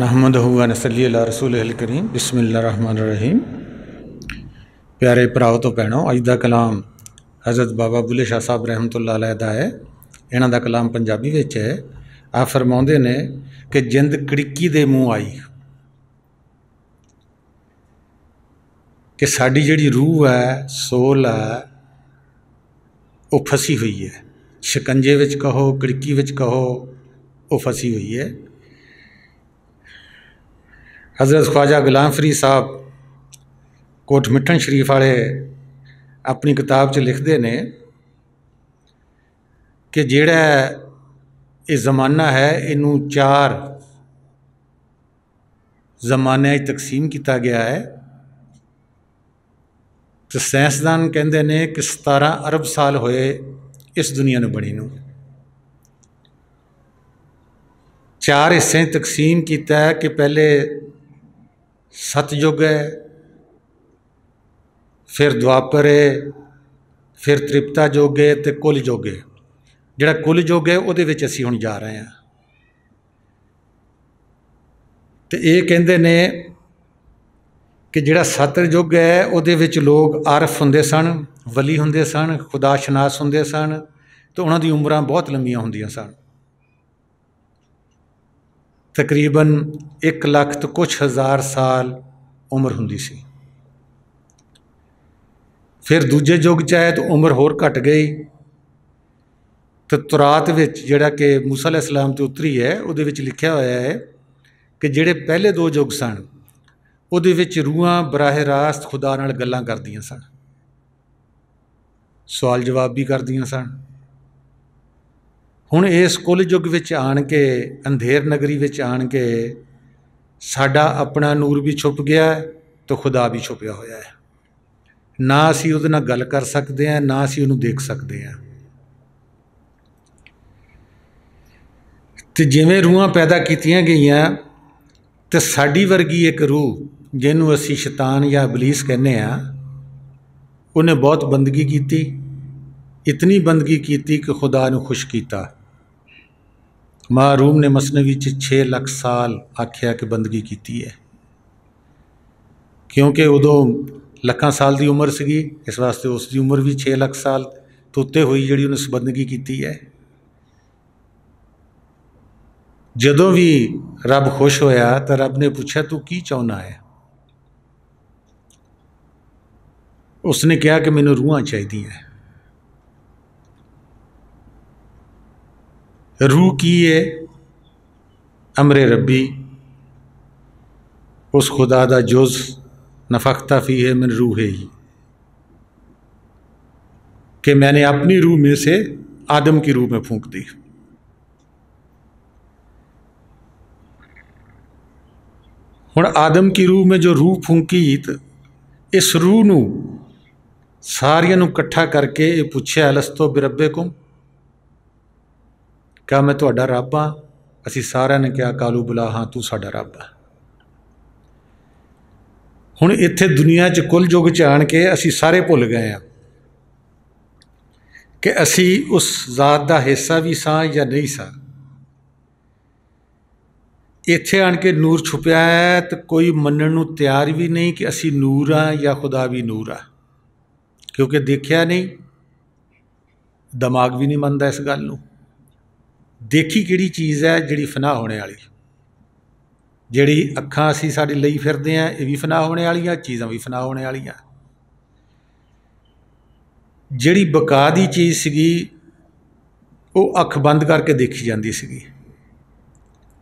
नहमदहु व नसल्ली अला रसूलिहिल करीम बिस्मिल्लाहिर्रहमानिर्रहीम। प्यारे भराओ तो भैनों, अज का कलाम हज़रत बाबा बुल्ले शाह साहब रहमतुल्लाह अलैह दा है। इन्हां दा कलाम पंजाबी विच है। आप फरमाउंदे ने कि जिंद कड़िक्की दे मूँह आई, कि साडी जिहड़ी रूह है, सोल है, वो फसी हुई है। शिकंजे विच कहो, कड़िक्की विच कहो, वो फसी हुई है। हज़रत ख्वाजा गुलाम फरीद साहब कोट मिठन शरीफ वाले अपनी किताब च लिखते ने कि जिहड़ा ये ज़माना है, इनू 4 ज़माने तकसीम किया गया है। तो साइंसदान कहते हैं कि 17 अरब साल होए इस दुनिया ने बनी नूं। 4 हिस्से तकसीम किया है कि पहले सतयुग है, फिर द्वापर है, फिर त्रिपता युग है, तो कुल युग है। जिहड़ा कुल युग है उहदे विच असीं हुण जा रहे हैं। तो ये कहंदे ने कि जिहड़ा सतयुग है उहदे विच लोग आरफ हुंदे सन, वली हुंदे सन, खुदा शनास हुंदे सन, तो उन्हां दी उमरां बहुत लंबियां हुंदियां सन। तकरीबन 1 लाख तो कुछ हज़ार साल उम्र हुंदी सी। फिर दूजे युग च आए तो उम्र होर घट गई। तो तुरात विच जिहड़ा कि मूसा अलैहिस्सलाम ते उतरी है, उहदे विच लिखिया होया है कि जिहड़े पहले 2 युग सन उहदे विच रूहां बराह रास्त खुदा नाल गल्लां करदियां सन, सवाल जवाब भी करदियां सन। हुण इस कुल युग विच आण के, अंधेर नगरी विच आण के साडा अपना नूर भी छुप गया है, तो खुदा भी छुपिया होया है। ना असीं उहदे नाल गल कर सकते हैं, ना असीं उहनूं देख सकते हैं। तो जिवें रूहां पैदा कीतियां गईयां, तो साडी वर्गी एक रूह जिहनूं असीं शैतान या इबलीस कहने आ, उन्हें बहुत बंदगी की। इतनी बंदगी की कि खुदा नूं खुश किया। मारूम ने मसनवी 6 लाख साल आख्या कि बंदगी की है, क्योंकि उदों लखां साल की उम्र सी, इस वास्ते उसकी उम्र भी 6 लाख साल तो उत्ते हुई जिहड़ी उन्हें बंदगी की है। जदों भी रब खुश होया तो रब ने पूछा, तू की चाहुंदा है? उसने कहा कि मैनूं रूहां चाहिदियां। रूह की है? अमरे रब्बी, उस खुदा दा जुज़ नफख्ता फी है मिन रूह ही, कि मैंने अपनी रूह में से आदम की रूह में फूंक दी। हुण आदम की रूह में जो रूह फूंकी, तो इस रूह नूं सारियां नूं इकट्ठा करके ये पूछया, अलस्तो बिरब्बिकुम, क्या मैं तुहाडा रब हाँ? असीं सारिਆਂ ने कहा, कालू बुला, हाँ तू साडा रब है। हुण इत्थे दुनिया च कुल युग च आण के असीं सारे भुल गए हैं कि असीं उस ज़ात का हिस्सा भी सां या नहीं सां। इत्थे आण के नूर छुपिया है, तो कोई मनण नूं तैयार भी नहीं कि असीं नूर हाँ या खुदा भी नूर आ, क्योंकि देखिया नहीं, दिमाग भी नहीं मनदा इस गल नूं। देखी किहड़ी चीज़ है जिहड़ी फना होने वाली? जिहड़ी अखां असीं साडी लई फिरदे हैं, ये भी फना होने वालियां, चीज़ां भी फना होने वालियां। जिहड़ी बका दी चीज़ सीगी, वो अख बंद करके देखी जाती सीगी,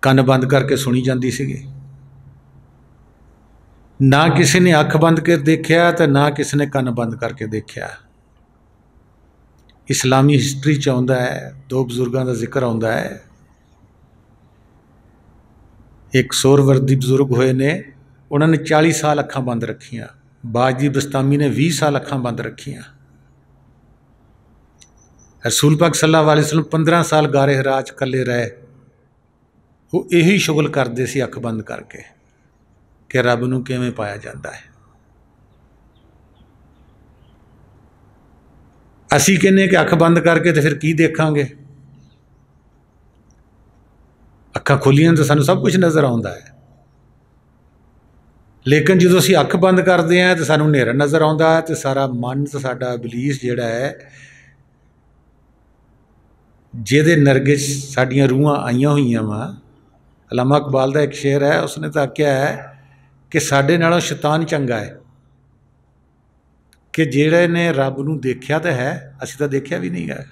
कन बंद करके सुनी जाती सीगी। ना किसी ने अख बंद कर देखा, तो ना किसी ने कन बंद करके देखा। इस्लामी हिस्टरी च आउंदा है, 2 बजुर्गों का जिक्र आउंदा है। एक सोरवर्दी बजुर्ग होए ने, उन्होंने 40 साल अखां बंद रखियां। बाजी बस्तामी ने 20 साल अखां बंद रखियां। रसूल पाक सल्लल्लाहु अलैहि वसल्लम 15 साल गारे हिरा च कल्ले रहे। वो यही शुगल करते सी अख बंद करके कि रब नूं किवें पाया जाता है। असीं कहने कि अख बंद करके तो फिर की देखांगे? अखां खुलियां तो सानूं सब कुछ नज़र आउंदा है। लेकिन जो असी अख बंद करते हैं तो सानू हनेरा नज़र आता है, तो सारा मन तो साडा इबलीस जिहड़ा है जिहदे नरगे साडियां रूहां आईयां होईयां वा। अलामा इकबाल का एक शेर है, उसने तो आख्या है कि साडे नालों शैतान चंगा है, कि जिहड़े ने रब नूं देखिया तो है, असीं तो देखिया भी नहीं है।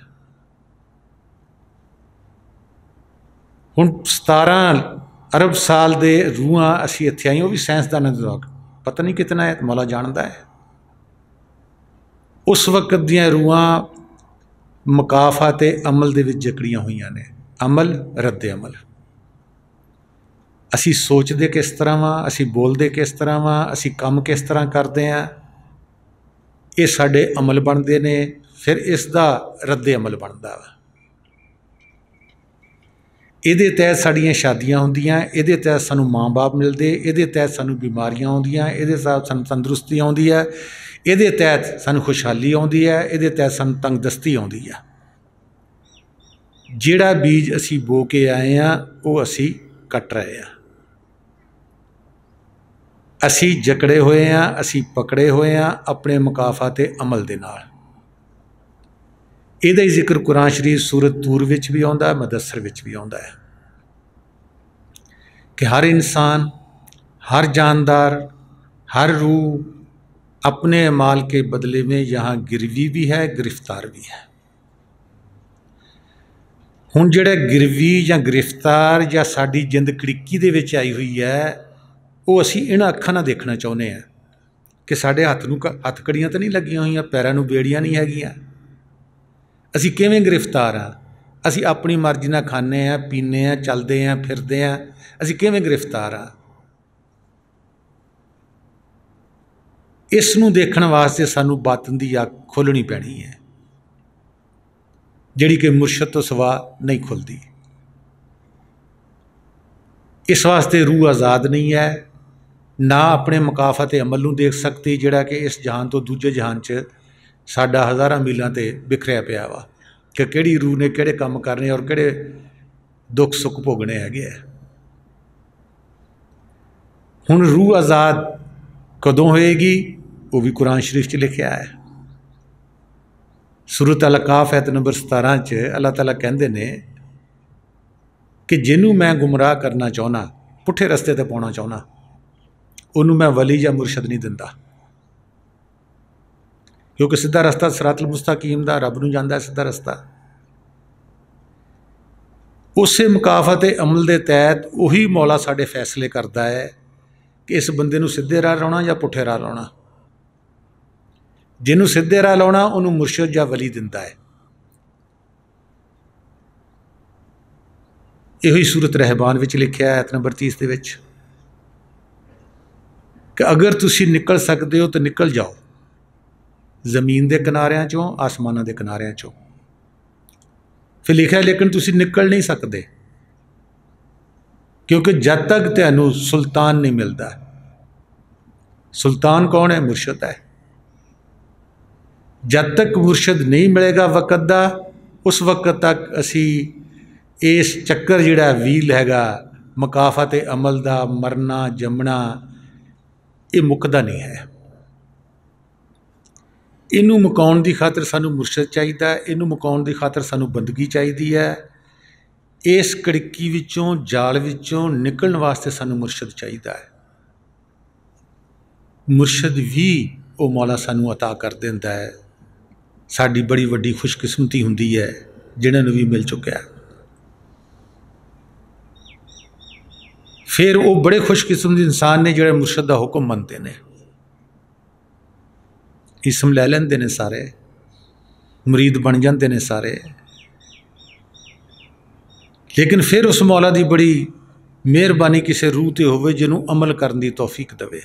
हुण 17 अरब साल दे रूहां असीं इत्थे आई, वो भी साइंसदानां दे द्वारा, पता नहीं कितना है, मौला जानदा है। उस वक्त दियां रूहां मकाफा ते अमल दे विच जकड़ियां होईयां ने। अमल रद्द अमल, असी सोचते किस तरह वा, असी बोलते किस तरह वा, असी काम किस तरह करते हैं, ये साडे अमल बनते ने। फिर इसका रद्द अमल बनता वा। ये तहत साड़ियाँ शादियाँ होंदियां, ये तहत सानू माँ बाप मिलते, ये तहत सानू बीमारियां आउंदियां, ये तहत सानू तंदुरुस्ती आउंदी है, ये तहत सानू खुशहाली आउंदी है, ये तहत सानू तंगदस्ती आउंदी है। जिहड़ा बीज असी बो के आए हैं वो असी कट रहे हैं। असी जकड़े हुए हैं, असी पकड़े हुए हैं अपने मुकाफा ते अमल दे नाल। इहदा ही जिक्र कुरान शरीफ सूरत तूर विच भी आउंदा है, मुदस्सर विच भी आउंदा है कि हर इंसान, हर जानदार, हर रूह अपने अमाल के बदले में यहाँ गिरवी भी है, गिरफ्तार भी है। हुण जिहड़ा गिरवी या गिरफ्तार या साडी जिंद कड़िक्की दे विच आई हुई है, वो असी इन्हां अखां नाल देखना चाहुंदे हैं कि साडे हत्थ कड़ियां तो नहीं लगियां होईयां, पैरां नूं बेड़ियां नहीं हैगियां। असी किवें गिरफ्तार हाँ? असी अपनी मर्जी नाल खाने हैं, पीने हैं, चलते हैं, फिरते हैं, असी किवें गिरफ्तार हाँ? इस नूं देखण वास्ते सानू बातन दी अख खोलनी पैनी है, जिहड़ी कि मुर्शद तो सिवा नहीं खुलती। इस वास्ते रूह आज़ाद नहीं है, ना अपने मुकाफा ते अमल नूं देख सकती, जिहड़ा कि इस जहान तो दूजे जहान च साडा हज़ारां मीलां ते बिखरिया पिया वा कि किहड़ी रूह ने किहड़े काम करने और किहड़े दुख सुख भोगने हैगे है। हुण रूह आज़ाद कदों होएगी, वो भी कुरान शरीफ च लिखिया है। सूरत अल काफ ऐत नंबर 17 च अल्लाह ताला कहंदे ने कि जिन्हों मैं गुमराह करना चाहुंदा, पुठे रस्ते ते पाउणा चाहुंदा, उन्होंने मैं वली या मुर्शद नहीं दिंदा, क्योंकि सीधा रस्ता सिरातुल मुस्तकीम दा रब नूं जांदा है सीधा रस्ता। उस मुकाफा ते अमल दे तहत उही मौला साडे फैसले करता है कि इस बंदे नूं सीधे राह लाउणा या पुठे राह लाउणा। जिन्हों सीधे राह लाउणा उन्होंने मुर्शद या वली दिंदा है। यही सूरत रहबान विच लिखिया है, आयत नंबर 30 दे विच, कि अगर तुसी निकल सकते हो तो निकल जाओ जमीन के किनारियां चों, आसमानों के किनारियां चों। फिर लिखा लेकिन तुसी निकल नहीं सकते, क्योंकि जब तक तुहानू सुल्तान नहीं मिलता। सुल्तान कौन है? मुर्शद है। जब तक मुर्शद नहीं मिलेगा वक़्त दा, उस वक़्त तक असी इस चक्कर जिहड़ा व्हील हैगा मुकाफा ते अमल दा, मरना जमना, ये मुकदा नहीं है। इनू मुकाउण दी खातर सानू मुर्शद चाहिदा है, इनू मुकाउण दी खातर सानू बंदगी चाहिदी है। इस कड़िक्की विचों, जाल विचों निकलण वास्ते सानू मुर्शद चाहिदा है। मुर्शद भी वो मौला सानू अता कर दिंदा है। साडी बड़ी वड्डी खुशकिस्मती हुंदी है जिन्हां नूं भी मिल चुकिया। फिर वो बड़े खुशकिस्मत इंसान ने जिहड़े मुर्शद दा हुक्म मनते ने, इसम लै लैंदे ने सारे, मुरीद बन जाते ने सारे। लेकिन फिर उस मौला की बड़ी मेहरबानी किसी रूह ते होवे जिन्हों अमल करने की तौफीक देवे,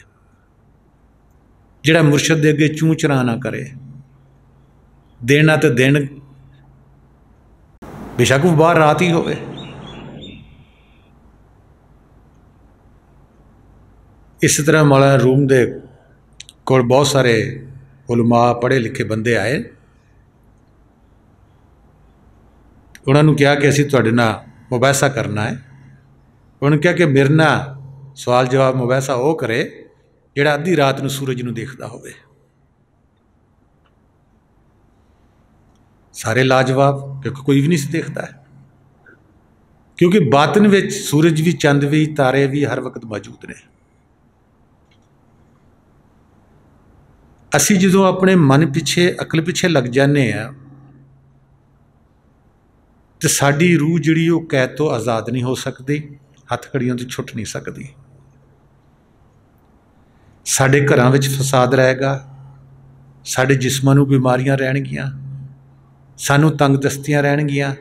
जिहड़ा मुर्शद दे अगे चूं चरा ना करे। देना तो दिन बेशक वो बाहर रात ही होवे। इस तरह मौलाना रूम दे कोल बहुत सारे उलमा पढ़े लिखे बंदे आए, उन्होंने कहा कि असीं तुहाडे नाल मुबाहिसा करना है। उन्होंने कहा कि मेरे नाल सवाल जवाब मुबाहिसा वो करे ਜਿਹੜਾ ਅੱਧੀ ਰਾਤ ਨੂੰ ਸੂਰਜ ਨੂੰ ਦੇਖਦਾ ਹੋਵੇ। ਸਾਰੇ ਲਾਜਵਾਬ, ਕਿਉਂਕਿ ਕੋਈ ਵੀ ਨਹੀਂ ਸੀ ਦੇਖਦਾ, ਕਿਉਂਕਿ ਬਾਤਨ ਵਿੱਚ ਸੂਰਜ ਵੀ, ਚੰਦ ਵੀ, ਤਾਰੇ ਵੀ ਹਰ ਵਕਤ ਮੌਜੂਦ ਨੇ। ਅਸੀਂ ਜਦੋਂ ਆਪਣੇ ਮਨ ਪਿੱਛੇ, ਅਕਲ ਪਿੱਛੇ ਲੱਗ ਜਾਂਦੇ ਹਾਂ ਤੇ ਸਾਡੀ ਰੂਹ ਜਿਹੜੀ ਉਹ ਕੈਦ ਤੋਂ ਆਜ਼ਾਦ ਨਹੀਂ ਹੋ ਸਕਦੀ, ਹੱਥ ਘੜੀਆਂ ਤੋਂ ਛੁੱਟ ਨਹੀਂ ਸਕਦੀ। ਸਾਡੇ ਘਰਾਂ ਵਿੱਚ ਫਸਾਦ ਰਹੇਗਾ, ਸਾਡੇ ਜਿਸਮਾਂ ਨੂੰ ਬਿਮਾਰੀਆਂ ਰਹਿਣਗੀਆਂ, ਸਾਨੂੰ ਤੰਗਦਸਤੀਆਂ ਰਹਿਣਗੀਆਂ।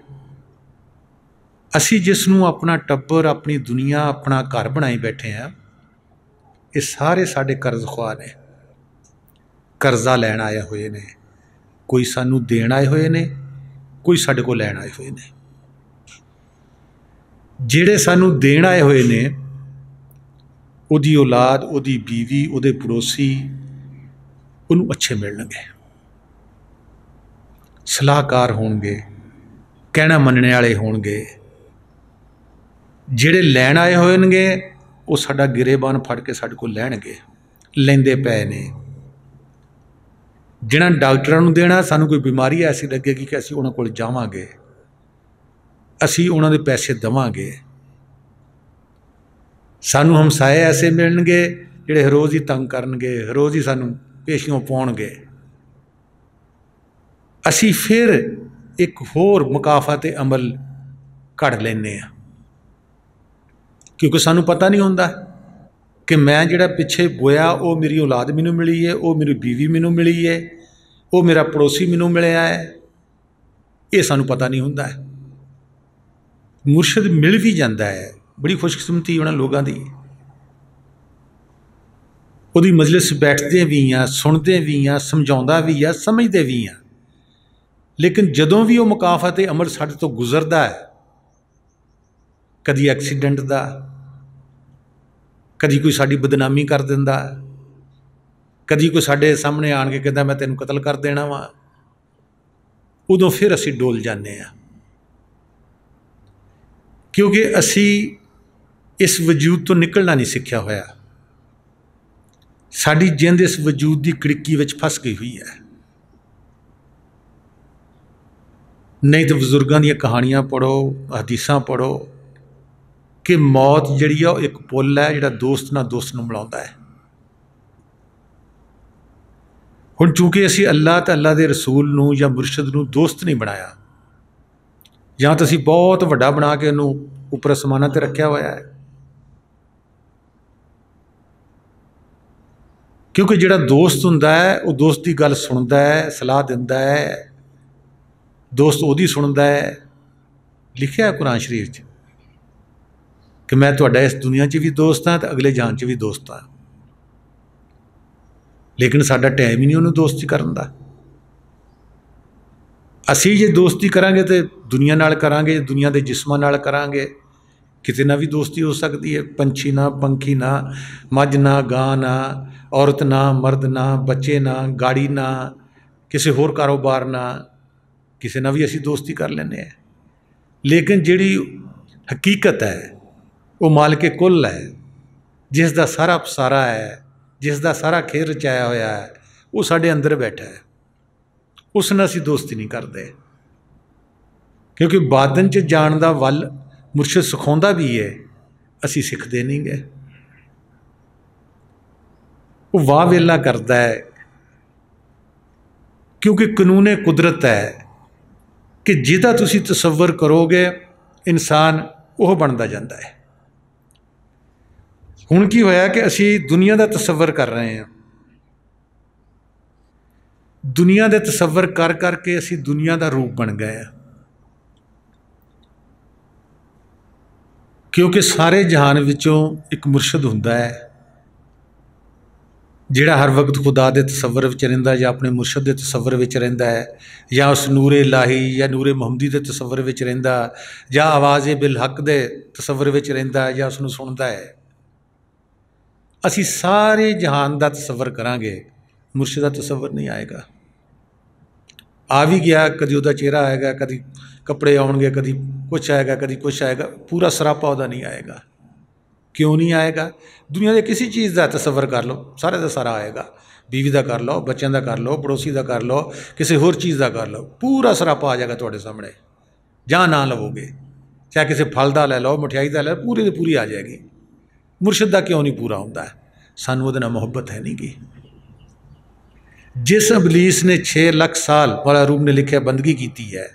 ਅਸੀਂ ਜਿਸ ਨੂੰ ਆਪਣਾ ਟੱਬਰ, ਆਪਣੀ ਦੁਨੀਆ, ਆਪਣਾ ਘਰ ਬਣਾਈ ਬੈਠੇ ਹਾਂ, ਇਹ ਸਾਰੇ ਸਾਡੇ ਕਰਜ਼ ਖੁਆਹ ਨੇ, ਕਰਜ਼ਾ ਲੈਣ ਆਏ ਹੋਏ ਨੇ। ਕੋਈ ਸਾਨੂੰ ਦੇਣ ਆਏ ਹੋਏ ਨੇ, ਕੋਈ ਸਾਡੇ ਕੋਲ ਲੈਣ ਆਏ ਹੋਏ ਨੇ। ਜਿਹੜੇ ਸਾਨੂੰ ਦੇਣ ਆਏ ਹੋਏ ਨੇ, ਉਹਦੀ ਔਲਾਦ, ਉਹਦੀ ਬੀਵੀ, ਉਹਦੇ ਪੜੋਸੀ ਉਹਨੂੰ ਅੱਛੇ ਮਿਲਣਗੇ, ਸਲਾਹਕਾਰ ਹੋਣਗੇ, ਕਹਿਣਾ ਮੰਨਣੇ ਵਾਲੇ ਹੋਣਗੇ। ਜਿਹੜੇ ਲੈਣ ਆਏ ਹੋਣਗੇ ਉਹ ਸਾਡਾ ਗਿਰੇਬਾਨ ਫੜ ਕੇ ਸਾਡੇ ਕੋਲ ਲੈਣਗੇ, ਲੈਂਦੇ ਪਏ ਨੇ। ਜਿਹਨਾਂ ਡਾਕਟਰਾਂ ਨੂੰ ਦੇਣਾ, ਸਾਨੂੰ ਕੋਈ ਬਿਮਾਰੀ ਐਸੀ ਲੱਗੇਗੀ ਕਿ ਅਸੀਂ ਉਹਨਾਂ ਕੋਲ ਜਾਵਾਂਗੇ, ਅਸੀਂ ਉਹਨਾਂ ਦੇ ਪੈਸੇ ਦੇਵਾਂਗੇ। ਸਾਨੂੰ ਹਮਸਾਏ ਐਸੇ ਮਿਲਣਗੇ ਜਿਹੜੇ ਰੋਜ਼ ਹੀ ਤੰਗ ਕਰਨਗੇ, ਰੋਜ਼ ਹੀ ਸਾਨੂੰ ਪੇਸ਼ੀਆਂ ਪਾਉਣਗੇ। ਅਸੀਂ ਫਿਰ ਇੱਕ ਹੋਰ ਮੁਕਾਫਾਤ ਅਮਲ ਘੜ ਲੈਂਦੇ ਹਾਂ, ਕਿਉਂਕਿ ਸਾਨੂੰ ਪਤਾ ਨਹੀਂ ਹੁੰਦਾ ਕਿ ਮੈਂ ਜਿਹੜਾ ਪਿੱਛੇ ਬੋਇਆ ਉਹ ਮੇਰੀ ਔਲਾਦ ਮੈਨੂੰ ਮਿਲੀ ਹੈ, ਉਹ ਮੇਰੀ ਬੀਵੀ ਮੈਨੂੰ ਮਿਲੀ ਹੈ, ਉਹ ਮੇਰਾ ਪੜੋਸੀ ਮੈਨੂੰ ਮਿਲਿਆ ਹੈ। ਇਹ ਸਾਨੂੰ ਪਤਾ ਨਹੀਂ ਹੁੰਦਾ। ਮੁਰਸ਼ਿਦ ਮਿਲ ਵੀ ਜਾਂਦਾ ਹੈ, ਬੜੀ ਖੁਸ਼ਕਿਸਮਤੀ ਉਹਨਾਂ ਲੋਕਾਂ ਦੀ। ਉਹਦੀ ਮਜਲਿਸ ਬੈਠਦੇ ਵੀ ਹਾਂ, ਸੁਣਦੇ ਵੀ ਹਾਂ, ਸਮਝਾਉਂਦਾ ਵੀ ਆ, ਸਮਝਦੇ ਵੀ ਹਾਂ। ਲੇਕਿਨ ਜਦੋਂ ਵੀ ਉਹ ਮੁਕਾਫਾਤ ਅਮਲ ਸਾਡੇ ਤੋਂ ਗੁਜ਼ਰਦਾ ਹੈ, ਕਦੀ ਐਕਸੀਡੈਂਟ ਦਾ, ਕਦੀ ਕੋਈ ਸਾਡੀ ਬਦਨਾਮੀ ਕਰ ਦਿੰਦਾ, ਕਦੀ ਕੋਈ ਸਾਡੇ ਸਾਹਮਣੇ ਆਣ ਕੇ ਕਹਿੰਦਾ ਮੈਂ ਤੈਨੂੰ ਕਤਲ ਕਰ ਦੇਣਾ ਵਾ, ਉਦੋਂ ਫਿਰ ਅਸੀਂ ਡੋਲ ਜਾਂਦੇ ਹਾਂ, ਕਿਉਂਕਿ ਅਸੀਂ ਇਸ ਵਜੂਦ ਤੋਂ ਨਿਕਲਣਾ ਨਹੀਂ ਸਿੱਖਿਆ ਹੋਇਆ। ਸਾਡੀ ਜਿੰਦ ਇਸ ਵਜੂਦ ਦੀ ਕੜਿੱਕੀ ਵਿੱਚ ਫਸ ਗਈ ਹੋਈ ਹੈ। ਨਹੀਂ ਤਾਂ ਬਜ਼ੁਰਗਾਂ ਦੀਆਂ ਕਹਾਣੀਆਂ ਪੜ੍ਹੋ, ਹਦੀਸਾਂ ਪੜ੍ਹੋ ਕਿ ਮੌਤ ਜਿਹੜੀ ਆ ਉਹ ਇੱਕ ਪੁੱਲ ਹੈ ਜਿਹੜਾ ਦੋਸਤ ਨਾਲ ਦੋਸਤ ਨੂੰ ਮਿਲਾਉਂਦਾ ਹੈ। ਹੁਣ ਚੂੰਕਿ ਅਸੀਂ ਅੱਲਾਹ ਤੇ ਅੱਲਾਹ ਦੇ ਰਸੂਲ ਨੂੰ ਜਾਂ ਮੁਰਸ਼ਿਦ ਨੂੰ ਦੋਸਤ ਨਹੀਂ ਬਣਾਇਆ, ਜਾਂ ਤਾਂ ਅਸੀਂ ਬਹੁਤ ਵੱਡਾ ਬਣਾ ਕੇ ਉਹਨੂੰ ਉੱਪਰ ਅਸਮਾਨਾਂ 'ਤੇ ਰੱਖਿਆ ਹੋਇਆ ਹੈ, ਕਿਉਂਕਿ ਜਿਹੜਾ ਦੋਸਤ ਹੁੰਦਾ ਹੈ ਉਹ ਦੋਸਤ ਦੀ ਗੱਲ ਸੁਣਦਾ ਹੈ, ਸਲਾਹ ਦਿੰਦਾ ਹੈ, ਦੋਸਤ ਉਹਦੀ ਸੁਣਦਾ ਹੈ। ਲਿਖਿਆ ਕੁਰਾਨ ਸ਼ਰੀਫ 'ਚ ਕਿ ਮੈਂ ਤੁਹਾਡਾ ਇਸ ਦੁਨੀਆ 'ਚ ਵੀ ਦੋਸਤ ਹਾਂ ਅਤੇ ਅਗਲੇ ਜਹਾਨ 'ਚ ਵੀ ਦੋਸਤ ਹਾਂ। ਲੇਕਿਨ ਸਾਡਾ ਟਾਈਮ ਹੀ ਨਹੀਂ ਉਹਨੂੰ ਦੋਸਤੀ ਕਰਨ ਦਾ। ਅਸੀਂ ਜੇ ਦੋਸਤੀ ਕਰਾਂਗੇ ਤਾਂ ਦੁਨੀਆ ਨਾਲ ਕਰਾਂਗੇ, ਦੁਨੀਆ ਦੇ ਜਿਸਮਾਂ ਨਾਲ ਕਰਾਂਗੇ। ਕਿਤੇ ਨਾ ਵੀ ਦੋਸਤੀ ਹੋ ਸਕਦੀ ਹੈ। ਪੰਛੀ ਨਾ, ਪੰਖੀ ਨਾ, ਮੱਝ ਨਾ, ਗਾਂ ਨਾ, ਔਰਤ ਨਾ, ਮਰਦ ਨਾ, ਬੱਚੇ ਨਾ, ਗਾੜੀ ਨਾ, ਕਿਸੇ ਹੋਰ ਕਾਰੋਬਾਰ ਨਾ, ਕਿਸੇ ਨਾਲ ਵੀ ਅਸੀਂ ਦੋਸਤੀ ਕਰ ਲੈਂਦੇ ਹਾਂ। ਲੇਕਿਨ ਜਿਹੜੀ ਹਕੀਕਤ ਹੈ ਉਹ ਮਾਲਕੇ ਕੁੱਲ ਹੈ, ਜਿਸ ਦਾ ਸਾਰਾ ਪਸਾਰਾ ਹੈ, ਜਿਸ ਦਾ ਸਾਰਾ ਖੇਰ ਰਚਾਇਆ ਹੋਇਆ ਹੈ, ਉਹ ਸਾਡੇ ਅੰਦਰ ਬੈਠਾ ਹੈ। ਉਸ ਨਾਲ ਅਸੀਂ ਦੋਸਤੀ ਨਹੀਂ ਕਰਦੇ, ਕਿਉਂਕਿ ਬਾਤਨ 'ਚ ਜਾਣ ਦਾ ਵੱਲ ਮੁਰਸ਼ਿਦ ਸਿਖਾਉਂਦਾ ਵੀ ਹੈ, ਅਸੀਂ ਸਿੱਖਦੇ ਨਹੀਂ ਗਏ। ਉਹ ਵਾਹ ਵੇਲਾ ਕਰਦਾ ਹੈ, ਕਿਉਂਕਿ ਕਾਨੂੰਨ ਕੁਦਰਤ ਹੈ ਕਿ ਜਿਹਦਾ ਤੁਸੀਂ ਤਸੱਵਰ ਕਰੋਗੇ ਇਨਸਾਨ ਉਹ ਬਣਦਾ ਜਾਂਦਾ ਹੈ। ਹੁਣ ਕੀ ਹੋਇਆ ਕਿ ਅਸੀਂ ਦੁਨੀਆ ਦਾ ਤਸੱਵਰ ਕਰ ਰਹੇ ਹਾਂ। ਦੁਨੀਆ ਦੇ ਤਸੱਵਰ ਕਰ ਕਰਕੇ ਅਸੀਂ ਦੁਨੀਆ ਦਾ ਰੂਪ ਬਣ ਗਏ ਹਾਂ, ਕਿਉਂਕਿ ਸਾਰੇ ਜਹਾਨ ਵਿੱਚੋਂ ਇੱਕ ਮੁਰਸ਼ਿਦ ਹੁੰਦਾ ਹੈ ਜਿਹੜਾ ਹਰ ਵਕਤ ਖੁਦਾ ਦੇ ਤਸੱਵਰ ਵਿੱਚ ਰਹਿੰਦਾ, ਜਾਂ ਆਪਣੇ ਮੁਰਸ਼ਿਦ ਦੇ ਤਸੱਵਰ ਵਿੱਚ ਰਹਿੰਦਾ ਹੈ, ਜਾਂ ਉਸ ਨੂਰੇ ਇਲਾਹੀ ਜਾਂ ਨੂਰੇ ਮੁਹੰਮਦੀ ਦੇ ਤਸੱਵਰ ਵਿੱਚ ਰਹਿੰਦਾ, ਜਾਂ ਆਵਾਜ਼ ਬਿਲ ਹੱਕ ਦੇ ਤਸੱਵਰ ਵਿੱਚ ਰਹਿੰਦਾ, ਜਾਂ ਉਸ ਨੂੰ ਸੁਣਦਾ ਹੈ। ਅਸੀਂ ਸਾਰੇ ਜਹਾਨ ਦਾ ਤਸੱਵਰ ਕਰਾਂਗੇ, ਮੁਰਸ਼ਿਦ ਦਾ ਤਸੱਵਰ ਨਹੀਂ ਆਏਗਾ। ਆ ਵੀ ਗਿਆ, ਕਦੀ ਉਹਦਾ ਚਿਹਰਾ ਆਏਗਾ, ਕਦੀ ਕੱਪੜੇ ਆਉਣਗੇ, ਕਦੀ ਕੁਛ ਆਏਗਾ, ਕਦੀ ਕੁਛ ਆਏਗਾ, ਪੂਰਾ ਸਰਾਪਾ ਉਹਦਾ ਨਹੀਂ ਆਏਗਾ। क्यों नहीं आएगा? दुनिया के किसी चीज़ का तसव्वुर कर लो, सारे का सारा आएगा। बीवी का कर लो, बच्चों का कर लो, पड़ोसी का कर लो, किसी होर चीज़ का कर लो, पूरा सरापा आ जाएगा थोड़े सामने। जहाँ ना लवोगे, चाहे किसी फल का लै लो, मठियाई का लै लो, पूरी की पूरी आ जाएगी। मुर्शिद का क्यों नहीं पूरा होता है? सानू उहदे नाल मुहब्बत है नहीं की। जिस इबलीस ने 6 लाख साल वाला रूम ने लिखा बंदगी की है,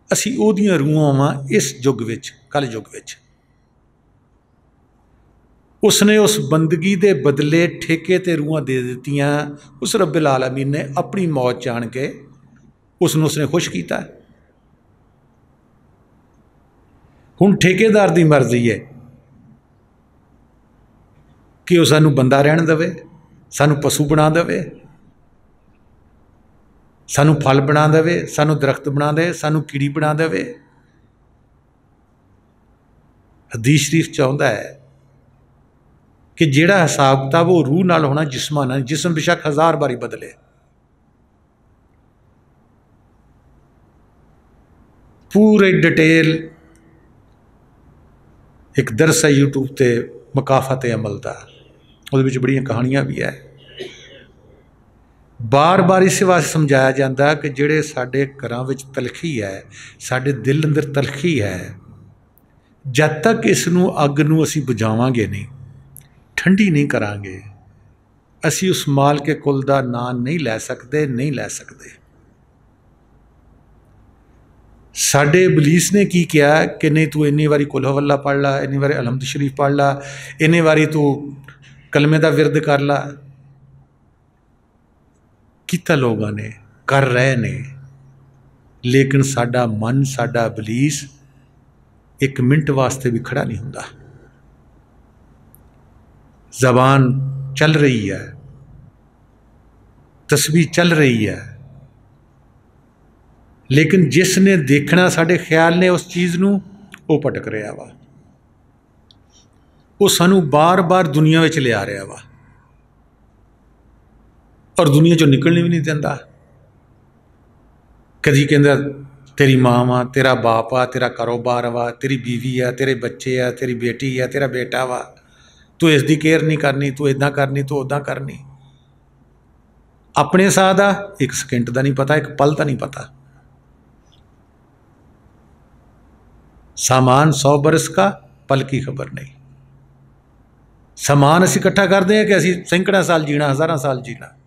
असी ओदियां रूहां वां इस युग विच, कल युग विच। उसने उस बंदगी के बदले ठेके ते रूहां दे दित्तियां। उस रब्बिल आलमीन ने अपनी मौत जान के उसने खुश किया। हुण ठेकेदार की मर्जी है कि वह सानू बंदा रहन देवे, सानू पशु बना देवे, सानू फल बना देवे, सानू दरख्त बना दे, सानू कीड़ी बना देवे। हदीस शरीफ चाहता है कि जिहड़ा हिसाब किताब वो रूह नाल होना, जिस्मां नाल। जिस्म बेशक 1000 बारी बदले, पूरे डिटेल एक दरस है यूट्यूब ते मकाफत अमल का, उहदे विच बड़ियां कहानियां भी है। बार बार इस वास्ते समझाया जाता कि जिहड़े साडे घरां विच तलखी है, साडे दिल अंदर तलखी है, जब तक इसनूं अग नूं असीं बुझावांगे नहीं, ठंडी नहीं करांगे, असी उस माल के कुल का नाम नहीं लै सकते, नहीं लै सकते। साडे इबलीस ने की किया कि नहीं तू इन्नी बारी कुल हवल्ला पढ़ ला, इन्नी बारी अलहमद शरीफ पढ़ ला, इन्नी बारी तू कलमे का विरद कर ला। किता लोगों ने कर रहे ने, लेकिन साडा मन, साडा इबलीस एक मिनट वास्ते भी खड़ा नहीं हुंदा। जबान चल रही है, तस्बीह चल रही है, लेकिन जिसने देखना साडे ख्याल ने उस चीज़ नूं, वो भटक रहा वा, वो सानू बार बार दुनिया में लिया रहा वा और दुनिया चो निकलने भी नहीं देता। कदी कहंदा तेरी माँ वा, तेरा बाप आ, तेरा कारोबार वा, तेरी बीवी आ, तेरे बच्चे आ, तेरी बेटी आ, तेरा बेटा वा, तू इसकी केयर नहीं करनी, तू इदा करनी, तू उदा करनी। अपने साथ आ एक सेकंड का नहीं पता, एक पल का नहीं पता। सामान 100 बरस का, पल की खबर नहीं। सामान असी इकट्ठा करते हैं कि असी सैकड़ा साल जीना, 1000 साल जीना।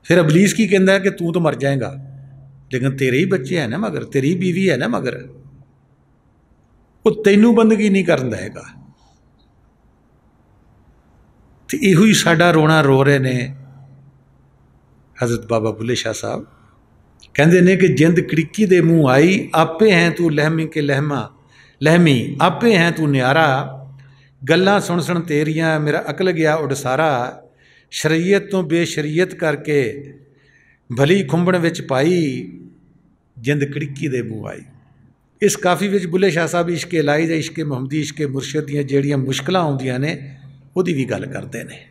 फिर इबलीस की कहता है कि तू तो मर जाएगा, लेकिन तेरे ही बच्चे हैं ना मगर, तेरी ही बीवी है ना मगर, वो तैनू बंदगी नहीं करन देगा। तो इहो ही साडा रोना रो रहे ने। हज़रत बाबा बुल्ले शाह साहब कहते ने कि जिंद कड़िकी दे मुँह आई, आपे हैं तू लहमी के लहमा लहमी, आपे हैं तू न्यारा, गल्लां सुन सुन तेरियां मेरा अकल गया उड़ सारा, शरीयत तो बेशरीयत करके भली खुंबण विच पाई, जिंद कड़िकी दे मुँह आई। इस काफ़ी विच बुल्ले शाह साहब इश्के इलाही ते इश्के मुहम्मदी, इश्के मुर्शद दियां जिहड़ियां मुश्किलां आउंदियां ने, उहदी भी गल करते हैं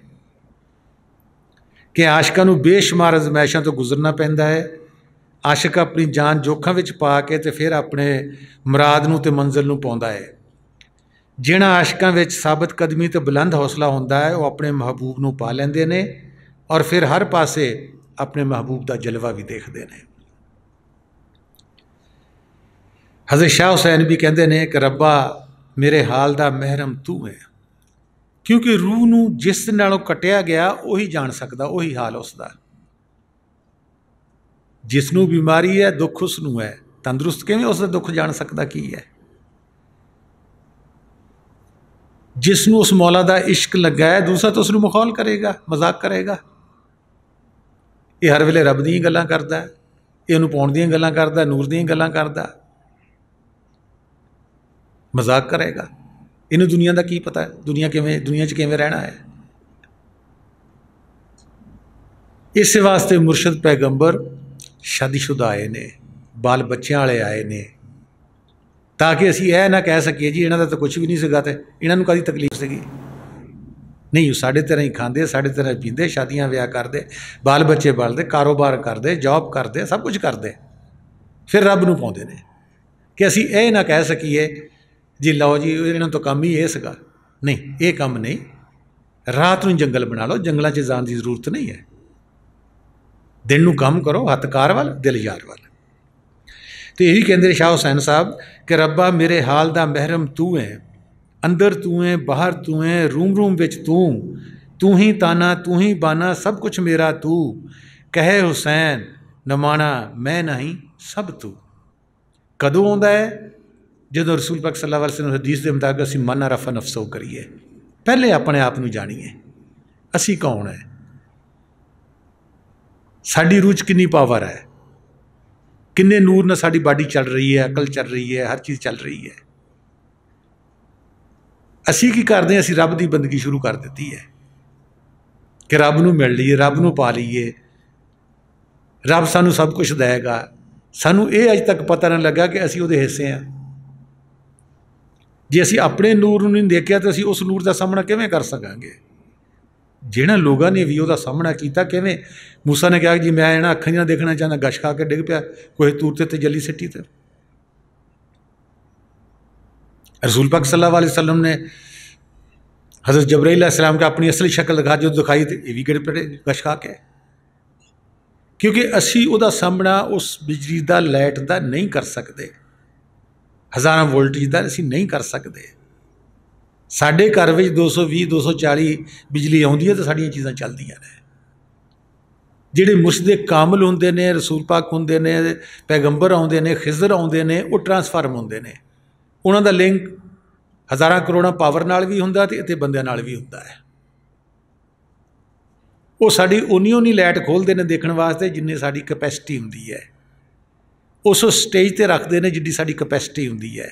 कि आशिकां नूं बेशुमार अजमैशां तो गुजरना पैंदा है। आशिक अपनी जान जोखां विच पा के ते फिर अपने मुराद नूं ते मंजिल नूं पाउंदा है। जिन्हां आशिकां विच साबित कदमी ते बुलंद हौसला हुंदा है, वो अपने महबूब नूं पा लैंदे ने और फिर हर पासे अपने महबूब का जलवा भी देखते हैं। हज़रत शाह हुसैन भी कहते हैं कि रब्बा मेरे हाल दा महरम तू है, क्योंकि रूह नूं जिस नालों कटिया गया वही जान सकता, वही हाल उसका। जिसनूं बीमारी है, दुख उसनूं है, तंदुरुस्त किवें उसका दुख जान सकता की है। जिसनूं उस मौला दा इश्क लगा है, दूसरा तो उसनूं मखौल करेगा, मजाक करेगा। ये हर वेले रब दीयां गल्लां करदा है, ये उहनूं पाउण दीयां गल्लां करदा, नूर दीयां गल्लां करदा, मजाक करेगा। इन्हूं दुनिया का की पता है, दुनिया किवें, दुनिया च किवें रहना है। इस वास्ते मुर्शद पैगंबर शादीशुदा आए ने, बाल बच्चों वाले आए ने, ताकि असी यह ना कह सकीए जी इन्हों का तो कुछ भी नहीं सीगा, तो इन्हों कदी तकलीफ सीगी नहीं। साढ़े तरह ही खाते, साढ़े तरह पीते, शादियां ब्याह करते, बाल बच्चे पालते, कारोबार करते, जॉब करते, सब कुछ करते, फिर रब नूं पाउंदे ने कि असी यह ना कह सकीए जी लो जी इन्हों तो काम ही ये सीगा। नहीं, ये काम नहीं। रात ਨੂੰ जंगल बना लो, जंगलों 'ਚ जाने की जरूरत नहीं है। दिन ਨੂੰ काम करो, हथ कार वाल दिल यार वाल। तो यही कहते शाह हुसैन साहब कि रब्बा मेरे हाल दा महरम तू है, अंदर तू है बाहर तू है, रूम रूम विच तू ही ताना तू ही बाना, सब कुछ मेरा तू, कहे हुसैन नमाना मैं नहीं सब तू। कदों आउंदा है? जो रसूल पाक सल्लल्लाहु अलैहि वसल्लम हदीस के मुताबिक असीं मन रफा नफसो करिए, पहले अपने आप को जाणीए असीं कौन है, साडी रूह च कितनी पावर है, किन्ने नूर नाल साडी बाडी चल रही है, अकल चल रही है, हर चीज़ चल रही है। असीं की करते हैं? असीं रब की बंदगी शुरू कर दी है कि रब नूं मिल लीए, रब नूं पा लीए, रब सानूं सब कुछ देगा। सानूं ये अज तक पता नहीं लगा कि असीं उहदे हिस्से हैं। जे असीं अपने नूर नहीं देखिया तो असीं उस नूर का सामना किवें कर सकांगे? जिन्हां लोगों ने भी उहदा सामना किया, किवें मूसा ने कहा जी मैं इन्हां अखां ना देखना चाहता, गश खा के डिग पिया कोई तूर ते जली सिटी ते। रसूल पाक सल्लल्लाहु अलैहि वसल्लम ने हज़रत जबरील अलैहिस्सलाम का अपनी असली शक्ल दिखा, जो दिखाई तो ये भी गिर पड़े गश खा के, क्योंकि असी उहदा सामना उस बिजली का लाइट का नहीं कर सकते, हज़ारां वोल्टेज का असी नहीं कर सकते। साडे घर में 220 240 बिजली आउंदी है तो साड़ियाँ चीज़ां चलदियां ने। जिहड़े मुर्शदे कामल होंदे ने, रसूल पाक होंदे ने, पैगंबर आउंदे ने, खिज़र आउंदे ने, वो ट्रांसफार्म होंदे ने, उन्हां दा लिंक हज़ारां करोड़ां पावर नाल भी हुंदा ते इत्थे बंदियां नाल भी हुंदा है। वो साडी उन्नी लाइट खोलते हैं देखने वास्ते जिन्नी साडी कैपेसिटी हुंदी है, उस स्टेज ते रखते हैं जिड्डी साडी कैपेसिटी हुंदी है।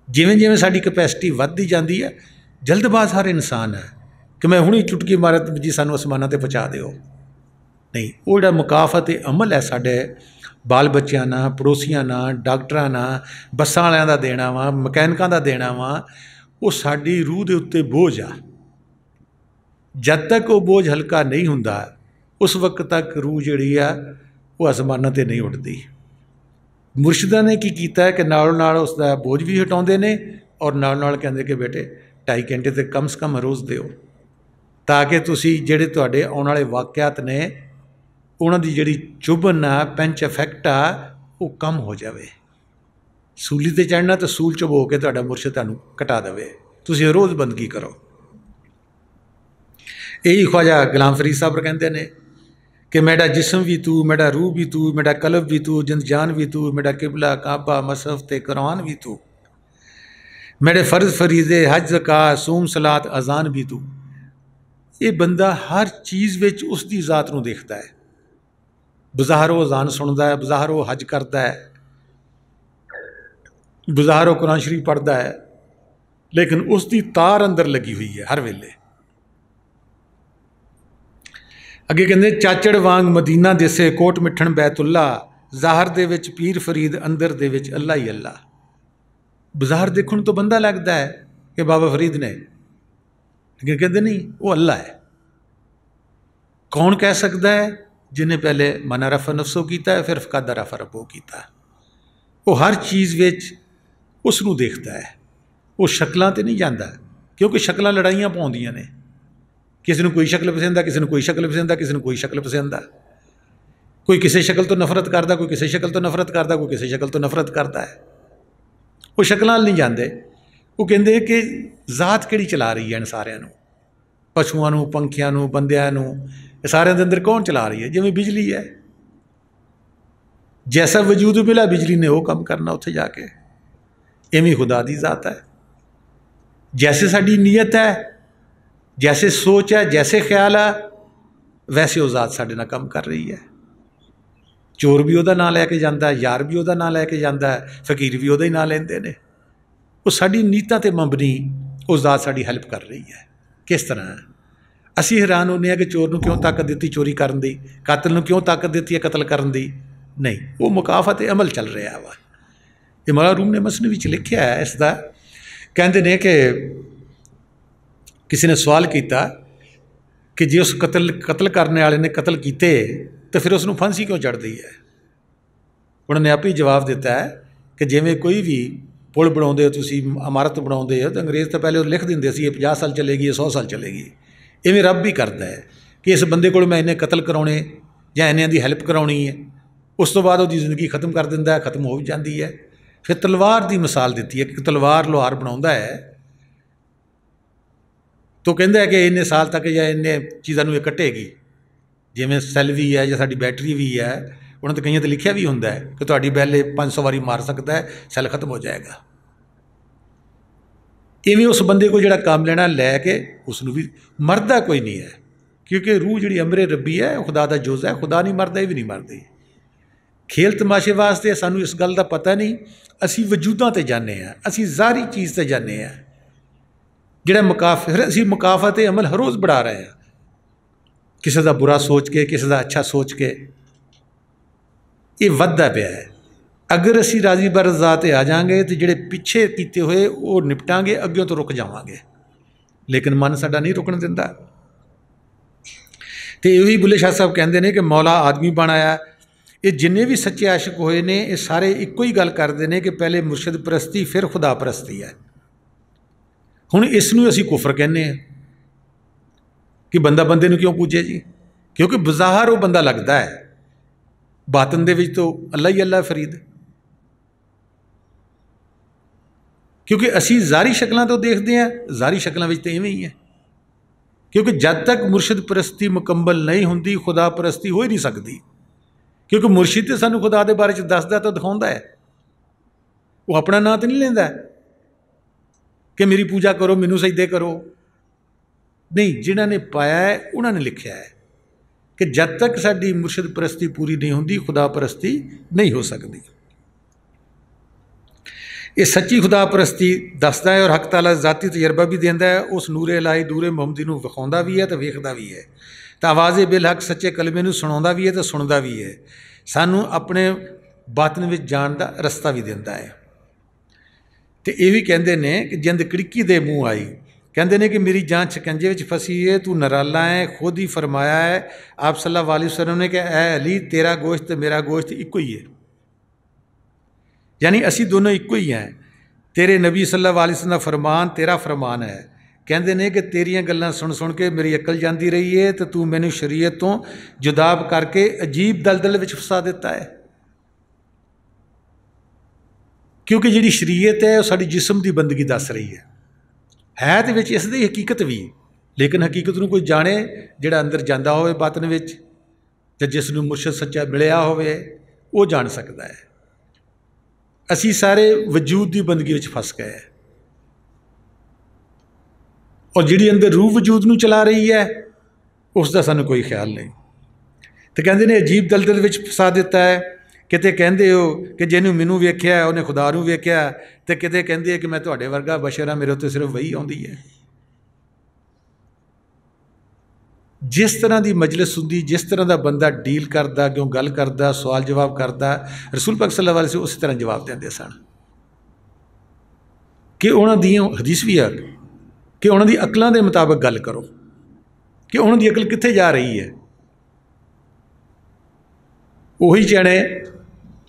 जिवें जिवें साडी कैपेसिटी वधदी जाती है, जल्दबाज हर इंसान है कि मैं हुणी चुटकी मारे जी सानू आसमानां ते पहुँचा दिओ। नहीं, वो जिहड़ा मुकाफत अमल है साडे बाल बच्चों ना, पड़ोसियां ना, डॉक्टरां ना, बसां वालियां दा देना वा, मकैनिकां दा देना वा, वो साडी रूह दे उत्ते बोझ आ। जद तक वो बोझ हल्का नहीं हुंदा उस वक्त तक रूह जिहड़ी आ वो आसमानां ते नहीं उड़दी। मुर्शिदां ने की कीता है कि नालों नाल उसका बोझ भी हटाउंदे ने और नाल नाल कहंदे कि बेटे 2.5 घंटे तो कम से कम रोज़ दिओ, ताकि तुसी जिहड़े तुहाडे आउण वाले वाक़ियात ने उन्हां दी जिहड़ी चुभन आ, पेंच इफैक्ट आ, वो कम हो जाए। सूली ते चढ़ना तो सूल चुभो के तुहाडा मुर्शिद तुहानूं घटा देवे, तुसी रोज़ बंदगी करो। यही ख्वाजा गुलाम फरीद साहब कहते हैं कि मेरा जिस्म भी तू, मेरा रूह भी तू, मेरा कल्ब भी तू, जिंद जान भी तू, मेरा किबला काबा मसहफ ते कुरान भी तू, मेरे फ़र्ज फरीज़े हज ज़कात सूम सलात अजान भी तू। ये बंदा हर चीज़ विच उसकी ज़ात नूं देखता है। बज़ाहरो अजान सुनता है, बज़ाहरो हज करता है, बज़ाहरो कुरान शरीफ पढ़ता है, लेकिन उसकी तार अंदर लगी हुई है हर वेले। अगे कहते चाचड़ वांग मदीना दिसे कोट मिठन बैतुल्ला, ज़ाहर दे विच पीर फरीद अंदर दे विच अल्लाह ही अल्लाह। बाज़ार देखने तो बंदा लगता है कि बाबा फरीद ने, लेकिन कहते नहीं वो अल्लाह है। कौन कह सकता है? जिन्हें पहले मना रफा नफसो किया है, फिर फकादा रफा रबो किया। वो हर चीज़ विच उसनूं देखता है, वो शक्लां ते नहीं जाता, क्योंकि शक्लां लड़ाइयां पाउंदियां ने। किसी को कोई शक्ल पसंद है, किसी को कोई शक्ल पसंद है, किसी को कोई शक्ल पसंद है। कोई किसी शक्ल तो नफरत करता, कोई किसी शक्ल तो नफरत करता, कोई किसी शक्ल तो नफरत करता है। वो शक्लां नहीं जाते, वो कहते कि जात किहड़ी चला रही है इन सारिਆਂ ਨੂੰ, पशुओं ਨੂੰ, पंखियां ਨੂੰ, बंदियां ਨੂੰ, ये सारे के अंदर कौन चला रही है? जिवें बिजली है, जैसा वजूद मिला बिजली ने वो काम करना उत्थे जाके। इवें खुदा की जात है। जैसे साडी नीयत है, जैसे सोच है, जैसे ख्याल है, वैसे वो जात साडे नाल काम कर रही है। चोर भी उहदा नाम लैके जाता है, यार भी उहदा नाम लैके जाता है, फकीर भी उहदा ही नाम लेंदे ने। वो साडी नीयतां ते मबनी वो जात साडी हेल्प कर रही है। किस तरह? असी हैरान होने हैं कि चोर नूं क्यों ताकत दी चोरी करन दी, कातिल नूं क्यों ताकत दी है कतल करन दी। नहीं, वो मुकाफत अमल चल रहा वा। ये मौला रूम ने मसनवी च लिखिया है इसका। कहते हैं कि किसी ने सवाल किया कि जे उस कतल करने वाले ने कतल किए तो फिर उसनूं फांसी क्यों चढ़ती है? उन्होंने आप ही जवाब दिता है कि जिवें कोई भी पुल बनाते हो, तुसी इमारत बनाते हो, तो अंग्रेज़ तो पहले लिख देंगे सी 50 साल चलेगी, 100 साल चलेगी। इवें रब भी करता है कि इस बंदे को मैं इन्ने कतल कराने या इन्ने की हैल्प करानी है, उस तो बाद वो जिंदगी खत्म कर दिंदा है, खत्म हो भी जाती है। फिर तलवार की मिसाल दी है कि तलवार लोहार बनाता है तो कहता है कि इन्ने साल तक या इन्ने चीज़ों ये कटेगी, जिमें सैल भी है या साड़ी बैटरी भी है, उन्होंने तो कई तो लिखा भी होंगे कि तुहाडी बैल 500 बारी मार सकता है, सैल खत्म हो जाएगा। इवें उस बंदे को जिहड़ा काम लेना लैके उसनूं भी मरदा कोई नहीं है, क्योंकि रूह जिहड़ी अमरे रब्बी है खुदा का जुज़ है, खुदा नहीं मरदा, ये भी नहीं मरदी। खेल तमाशे वास्ते सानू इस गल का पता नहीं, असी वजूदां ते जाने हैं, असी ज़ाहरी चीज़ ते जाने हैं, जिहड़ा फिर असी मुकाफत अमल हर रोज़ बढ़ा रहे हैं, किसी का बुरा सोच के, किसी का अच्छा सोच के, ये वधदा पिया है। अगर असी राजी बरज़ा ते आ जाएंगे तो जिहड़े पिछे कीते हुए वो निपटांगे, अग्गों तो रुक जावांगे, लेकिन मन साडा नहीं रुकण दिंदा। तो यही बुल्ले शाह साहब कहते हैं कि मौला आदमी बनाया। ये जिन्ने भी सच्चे आशिक होए ने ये सारे इक्को ही गल करते हैं कि पहले मुर्शद परस्ती फिर खुदा परस्ती है। हुण इसनूं असीं कुफर कहने हैं कि बंदा बंदे नूं क्यों पूजे जी, क्योंकि बज़ाहर वो बंदा लगता है, बातन दे विच तो अल्लाह ही अल्लाह फरीद। क्योंकि असी ज़ाहरी शक्लां तो देखते हैं, ज़ाहरी शक्लां विच तो इवें ही है, क्योंकि जब तक मुर्शद परस्ती मुकम्मल नहीं होंदी खुदा परस्ती हो ही नहीं सकती। क्योंकि मुर्शिद तो सानू खुदा के बारे दसदा तो दिखाता है, वो अपना नाम तो नहीं लेंदा कि मेरी पूजा करो, मैनू सजदे करो, नहीं, जिन्होंने पाया है उन्होंने लिखा है कि जब तक साडी मुर्शद परस्ती पूरी नहीं होंदी खुदा परस्ती नहीं हो सकती। ये सच्ची खुदा परस्ती दसदा है और हक ताला जाती तजर्बा भी देंदा है, उस नूरे इलाही दूरे मुहम्मदी नूं विखाउंदा भी है तो वेखदा भी है, तो आवाज़े बेलहक सच्चे कलमे नूं सुणाउंदा भी है तो सुनदा भी है, सानू अपने बातन विच जाण दा रस्ता भी दिंदा है। तो ये भी कहते हैं कि जिंद कड़िकी दे मूँह आई, कहते हैं कि मेरी जान शिकंजे विच फसी है, तू नराला है, खुद ही फरमाया है आप सल्लल्लाहु अलैहि वसल्लम ने कि ऐ अली तेरा गोश्त ते मेरा गोश्त इक्को ही है, यानी असी दोनों इक्को ही हैं। तेरे नबी सल्लल्लाहु अलैहि वसल्लम का फरमान तेरा फरमान है। कहते हैं कि तेरियां गल्लां सुन सुन के मेरी अकल जाती रही है, तो तू मैनू शरीयत तो जुदाब करके अजीब दलदल विच फसा दिता है। क्योंकि जिहड़ी शरीयत है वह साडी जिस्म की बंदगी दस रही है तो विच इसदी हकीकत भी, लेकिन हकीकत नूं कोई जाने जिहड़ा अंदर जांदा होवे बातन विच, ते जिसनूं मुर्शद सच्चा मिलिया होवे वो जान सकता है। असी सारे वजूद की बंदगी विच फस गए हैं, और जिहड़ी अंदर रूह वजूद नूं चला रही है उसका सानू कोई ख्याल नहीं। तो कहते हैं अजीब दलदल विच फसा दिता है। किते कहते हो कि जिन्होंने मैनू वेख्या उन्हें खुदा नूं वेख्या, तो किते कहते कि मैं तुहाडे वर्गा बशर हाँ, मेरे उत्ते सिर्फ वही आउंदी है। जिस तरह की मजलिस हुंदी, जिस तरह का बंदा डील करता, क्यों गल करता, सवाल जवाब करता, रसूल पाक सल्लल्लाहु अलैहि वसल्लम उस तरह जवाब देंदे सन कि उन्हां दी हदीस भी है कि उन्होंने अकलों के मुताबिक गल करो, कि उन्होंने अकल कित्थे जा रही है। उही चने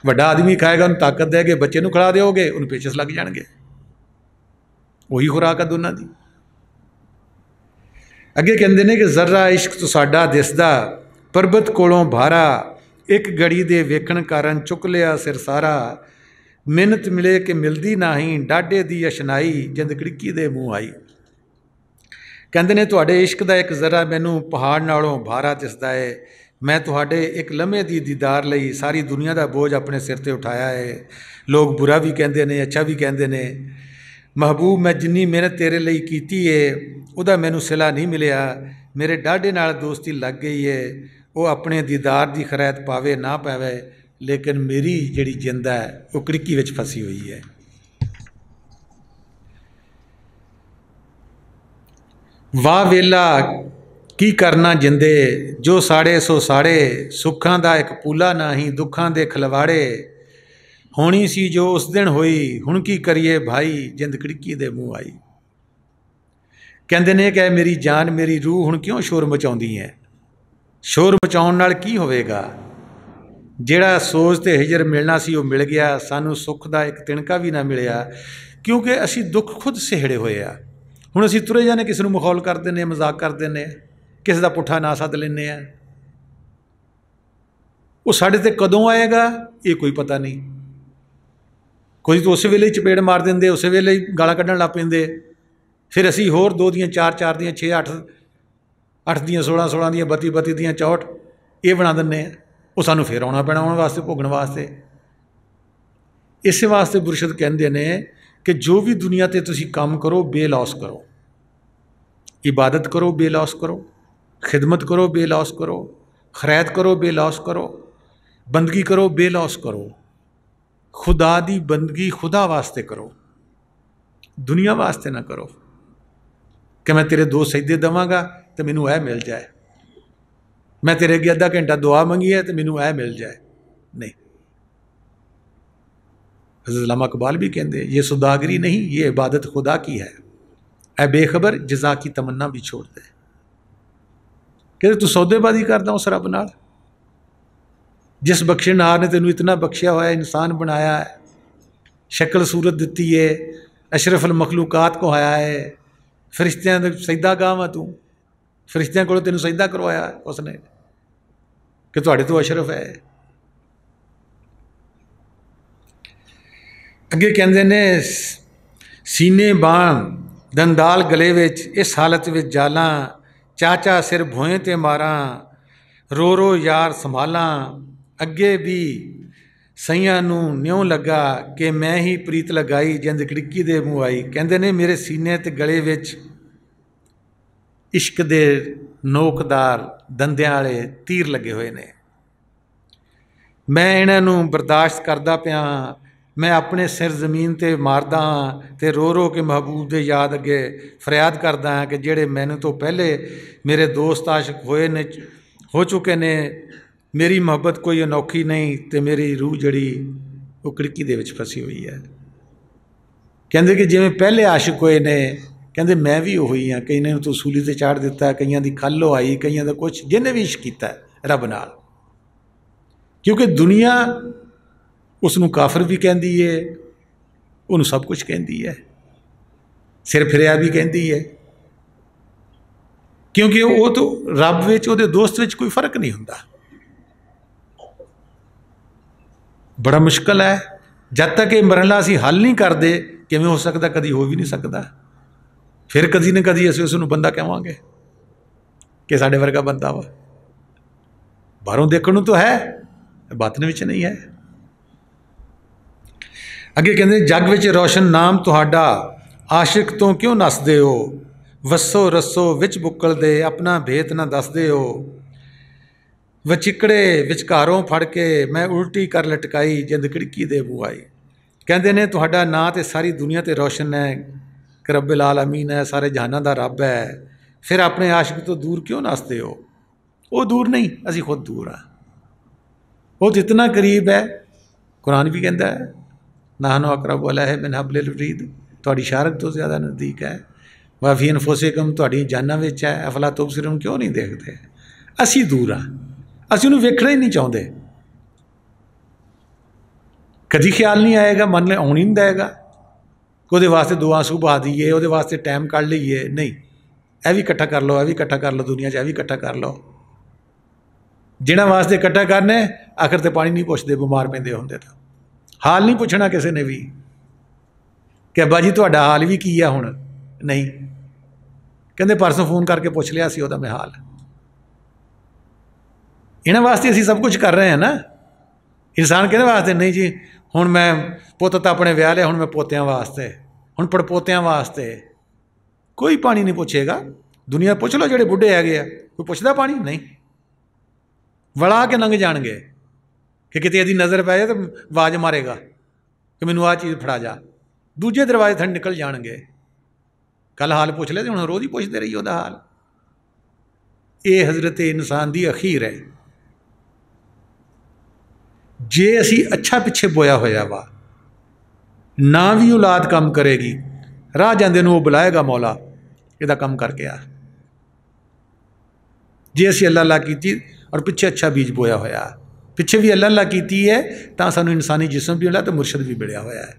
वड्डा आदमी खाएगा उन्हें ताकत देगे, बच्चे नूं खिला दोगे उन्हें पेचस लग जाएंगे, उही खुराक है दोनों की। अगे कहते हैं कि जर्रा इश्क तो साडा दिसदा परबत कोलों भारा, एक घड़ी दे वेखण कारण चुक लिया सिर सारा, मिन्नत मिले कि मिलदी नहीं, डाढे दी अशनाई जिंद कड़िकी दे मूँह आई। कहते हैं तुहाडे इश्क का एक जरा मैनू पहाड़ नालों भारा दिसदा है, मैं तुहाडे एक लम्हे की दीदार लई सारी दुनिया का बोझ अपने सिर ते उठाया है। लोग बुरा भी कहते हैं, अच्छा भी कहते हैं। महबूब मैं जिन्नी मेहनत तेरे लिए कीती है उहदा मैनू सिला नहीं मिलिया, मेरे डाढे नाल दोस्ती लग गई है, वो अपने दीदार की खरैत पावे ना पावे, लेकिन मेरी जिहड़ी जिंद है वो कड़िकी विच फसी हुई है। वाह वेला की करना जिंदे, जो साड़े सो साड़े, सुखां दा एक पूला नाही, दुखां दे खलवाड़े, होनी सी जो उस दिन होई, हुण की करिए भाई, जिंद कड़िकी दे मूँह आई। कहते ने कि मेरी जान मेरी रूह हुण क्यों शोर मचाउंदी है, शोर मचाउण नाल की होवेगा, ਜਿਹੜਾ ਸੋਚ ਤੇ ਹਿਜਰ ਮਿਲਣਾ ਸੀ ਉਹ ਮਿਲ ਗਿਆ, ਸਾਨੂੰ ਸੁੱਖ ਦਾ ਇੱਕ ਤਿਣਕਾ ਵੀ ਨਾ ਮਿਲਿਆ, ਕਿਉਂਕਿ ਅਸੀਂ ਦੁੱਖ ਖੁਦ ਸਿਹੜੇ ਹੋਏ ਆ। ਹੁਣ ਅਸੀਂ ਤੁਰੇ ਜਾਂਦੇ, ਕਿਸੇ ਨੂੰ ਮਖੌਲ ਕਰ ਦਿੰਦੇ ਹਾਂ, ਮਜ਼ਾਕ ਕਰ ਦਿੰਦੇ ਹਾਂ, ਕਿਸੇ ਦਾ ਪੁੱਠਾ ਨਾ ਸੱਦ ਲੈਂਦੇ ਹਾਂ। ਉਹ ਸਾਡੇ ਤੇ ਕਦੋਂ ਆਏਗਾ ਇਹ ਕੋਈ ਪਤਾ ਨਹੀਂ। ਕੋਈ ਤਾਂ ਉਸੇ ਵੇਲੇ ਹੀ ਚਪੇੜ ਮਾਰ ਦਿੰਦੇ, ਉਸੇ ਵੇਲੇ ਹੀ ਗਾਲਾਂ ਕੱਢਣ ਲੱਗ ਪੈਂਦੇ। ਫਿਰ ਅਸੀਂ ਹੋਰ 2 ਦੀਆਂ 4, 4 ਦੀਆਂ 6, 8, 8 ਦੀਆਂ 16, 16 ਦੀਆਂ 32, 32 ਦੀਆਂ 64 ਇਹ ਬਣਾ ਦਿੰਦੇ ਹਾਂ। ਉਹ ਸਾਨੂੰ ਫਿਰ ਆਉਣਾ ਪੈਣਾ ਆਉਣ ਵਾਸਤੇ, ਭੋਗਣ ਵਾਸਤੇ। ਇਸੇ ਵਾਸਤੇ ਮੁਰਸ਼ਿਦ ਕਹਿੰਦੇ ਨੇ ਕਿ ਜੋ ਵੀ ਦੁਨੀਆ 'ਤੇ ਤੁਸੀਂ ਕੰਮ ਕਰੋ ਬੇਲੌਸ ਕਰੋ, ਇਬਾਦਤ ਕਰੋ ਬੇਲੌਸ ਕਰੋ, ਖਿਦਮਤ ਕਰੋ ਬੇਲੌਸ ਕਰੋ, ਖੈਰਤ ਕਰੋ ਬੇਲੌਸ करो, बंदगी करो बेलौस करो। खुदा दी बंदगी खुदा वास्ते करो, दुनिया वास्ते ना करो कि मैं तेरे 2 सजदे देवांगा तो मैनू यह मिल जाए, मैं तेरे अगे आधा घंटा दुआ मंगी है तो मैनू यह मिल जाए। नहीं, हज़रत अल्लामा इकबाल भी कहते ये सौदागरी नहीं, ये इबादत खुदा की है। ऐ बेखबर जज़ा की तमन्ना भी छोड़ दे। कहते तू सौदेबाजी करदा उस रब नाल जिस बख्शनहार ने तेनू इतना बख्शिया होया, इंसान बनाया है, शक्ल सूरत दी है, अशरफुल मखलूकात को आया है, फरिश्तियां दा सजदा गावा, तू फरिश्तियां कोलों तेनू सजदा करवाया उसने कि तुहाडे तो अशरफ है। अगे कहंदे ने सीने बाण दंदाल गले विच, इस हालत विच जाला, चाचा सिर भोए ते मारा, रो रो यार संभाला, अगे भी सईयां नू न्यों लगा कि मैं ही प्रीत लगाई, जिंद खिड़की दे मूँह आई। कहंदे ने मेरे सीने ते गले विच इश्क दे नोकदार दंदियां वाले तीर लगे हुए ने, मैं इन्हां नू बर्दाश्त करदा पिया, मैं अपने सिर जमीन ते मारदा हाँ ते रो रो के महबूब दे याद अगे फरियाद करदा हाँ कि जेड़े मैनू तो पहले मेरे दोस्त आशिक होए ने, हो चुके ने, मेरी मुहब्बत कोई अनोखी नहीं तो मेरी रूह जड़ी वो खिड़की दे विच फसी हुई है। कहंदे कि जिवें पहले आशिक होए ने, कहंदे मैं भी उही हाँ, कई ने तो सूली ते चाड़ दिता, कईयां दी खल्लो आई, कईयां दा कुछ, जिन्हें भी इश्क कीता रब नाल, क्योंकि दुनिया उसनू काफिर भी कहती है, उन्होंने सब कुछ कहती है, सिर फिरिया भी कहती है, क्योंकि वो तो रब विच उहदे दोस्त विच कोई फर्क नहीं हुंदा। बड़ा मुश्किल है, जब तक ये मरला असीं हल नहीं करते, किवें हो सकता, कभी हो भी नहीं सकता। फिर कभी न कभी असीं उसनूं बंदा कहांगे कि साडे वर्गा बंदा वा, बाहरों देखण नूं तो है, बातन विच नहीं है। अगे कहते जग विच रोशन नाम तुहाडा, आशिक तो क्यों नसदे हो, वसो रसो विच बुकलदे, अपना भेत ना दसदे हो, वचिकड़े विचकारों फड़ के मैं उल्टी कर लटकाई, जिंद खिड़की दे मूँह आई। कहते ने तुहाडा नां ते सारी दुनिया ते रोशन है कि रब्बिल आलमीन है, सारे जहाना दा रब है, फिर अपने आशिक तो दूर क्यों नसदे हो। वो दूर नहीं, असीं खुद दूर हाँ, वो जितना करीब है, कुरान भी कहता है नाहनु अक़रबु इलैहि मिन हब्लिल वरीद, तुहाडी शारक तो ज़्यादा नज़दीक है, व फ़ी अनफुसिकुम, तुहाडी जानां विच है, अफला तुबसिरून, क्यों नहीं देखते। असीं दूर हाँ, असीं उहनूं वेखना ही नहीं चाहते, कभी ख्याल नहीं आएगा, मन में आउण ही नहीं देगा कि उहदे वास्ते 2 आंसू बहा दईए, उहदे वास्ते टाइम कढ लईए। नहीं, यह भी इकट्ठा कर लो, यह भी इकट्ठा कर लो, दुनिया 'च यह भी इकट्ठा कर लो। जिन्हां वास्ते इकट्ठा करने आखिर ते पानी नहीं पुछदे, बीमार पैंदे हुंदे तां हाल नहीं पुछना किसी ने भी कि अब्बा जी तुहाडा हाल भी की है हुण, नहीं, कहंदे परसों फोन करके पुछ लिया सी उहदा मैं हाल। इन्हां वास्ते असीं सब कुछ कर रहे हैं ना। इंसान कहने वास्ते नहीं जी, हुण मैं पुत्त तां अपने विआह लिया, हुण मैं पोतियां वास्ते, हुण पड़पोतियां वास्ते, कोई पानी नहीं पुछेगा। दुनिया पुछ लो जिहड़े बुढ़े हैगे आ, कोई पुछदा पानी नहीं, वड़ा के लंघ जाणगे कि किते यदि नज़र पै जाए तो आवाज़ मारेगा कि मैनू आ चीज़ फड़ा जा, दूजे दरवाजे थन निकल जाणगे। कल हाल पुछ लिया, हुण रोज़ ही पुछते रहिए उहदा हाल। ये हज़रत इंसान की अखीर है। जे असी अच्छा पिछे बोया होया वा, ना भी औलाद काम करेगी, राह जांदे नूं वो बुलाएगा मौला इहदा काम करके आ। जे असी अल्लाह अल्लाह कीती और पिछे अच्छा बीज बोया होया, पिछे भी अल्लाह अल्लाह कीती है तो सानू इंसानी जिस्म भी मिला तो मुर्शद भी मिलिया होया है।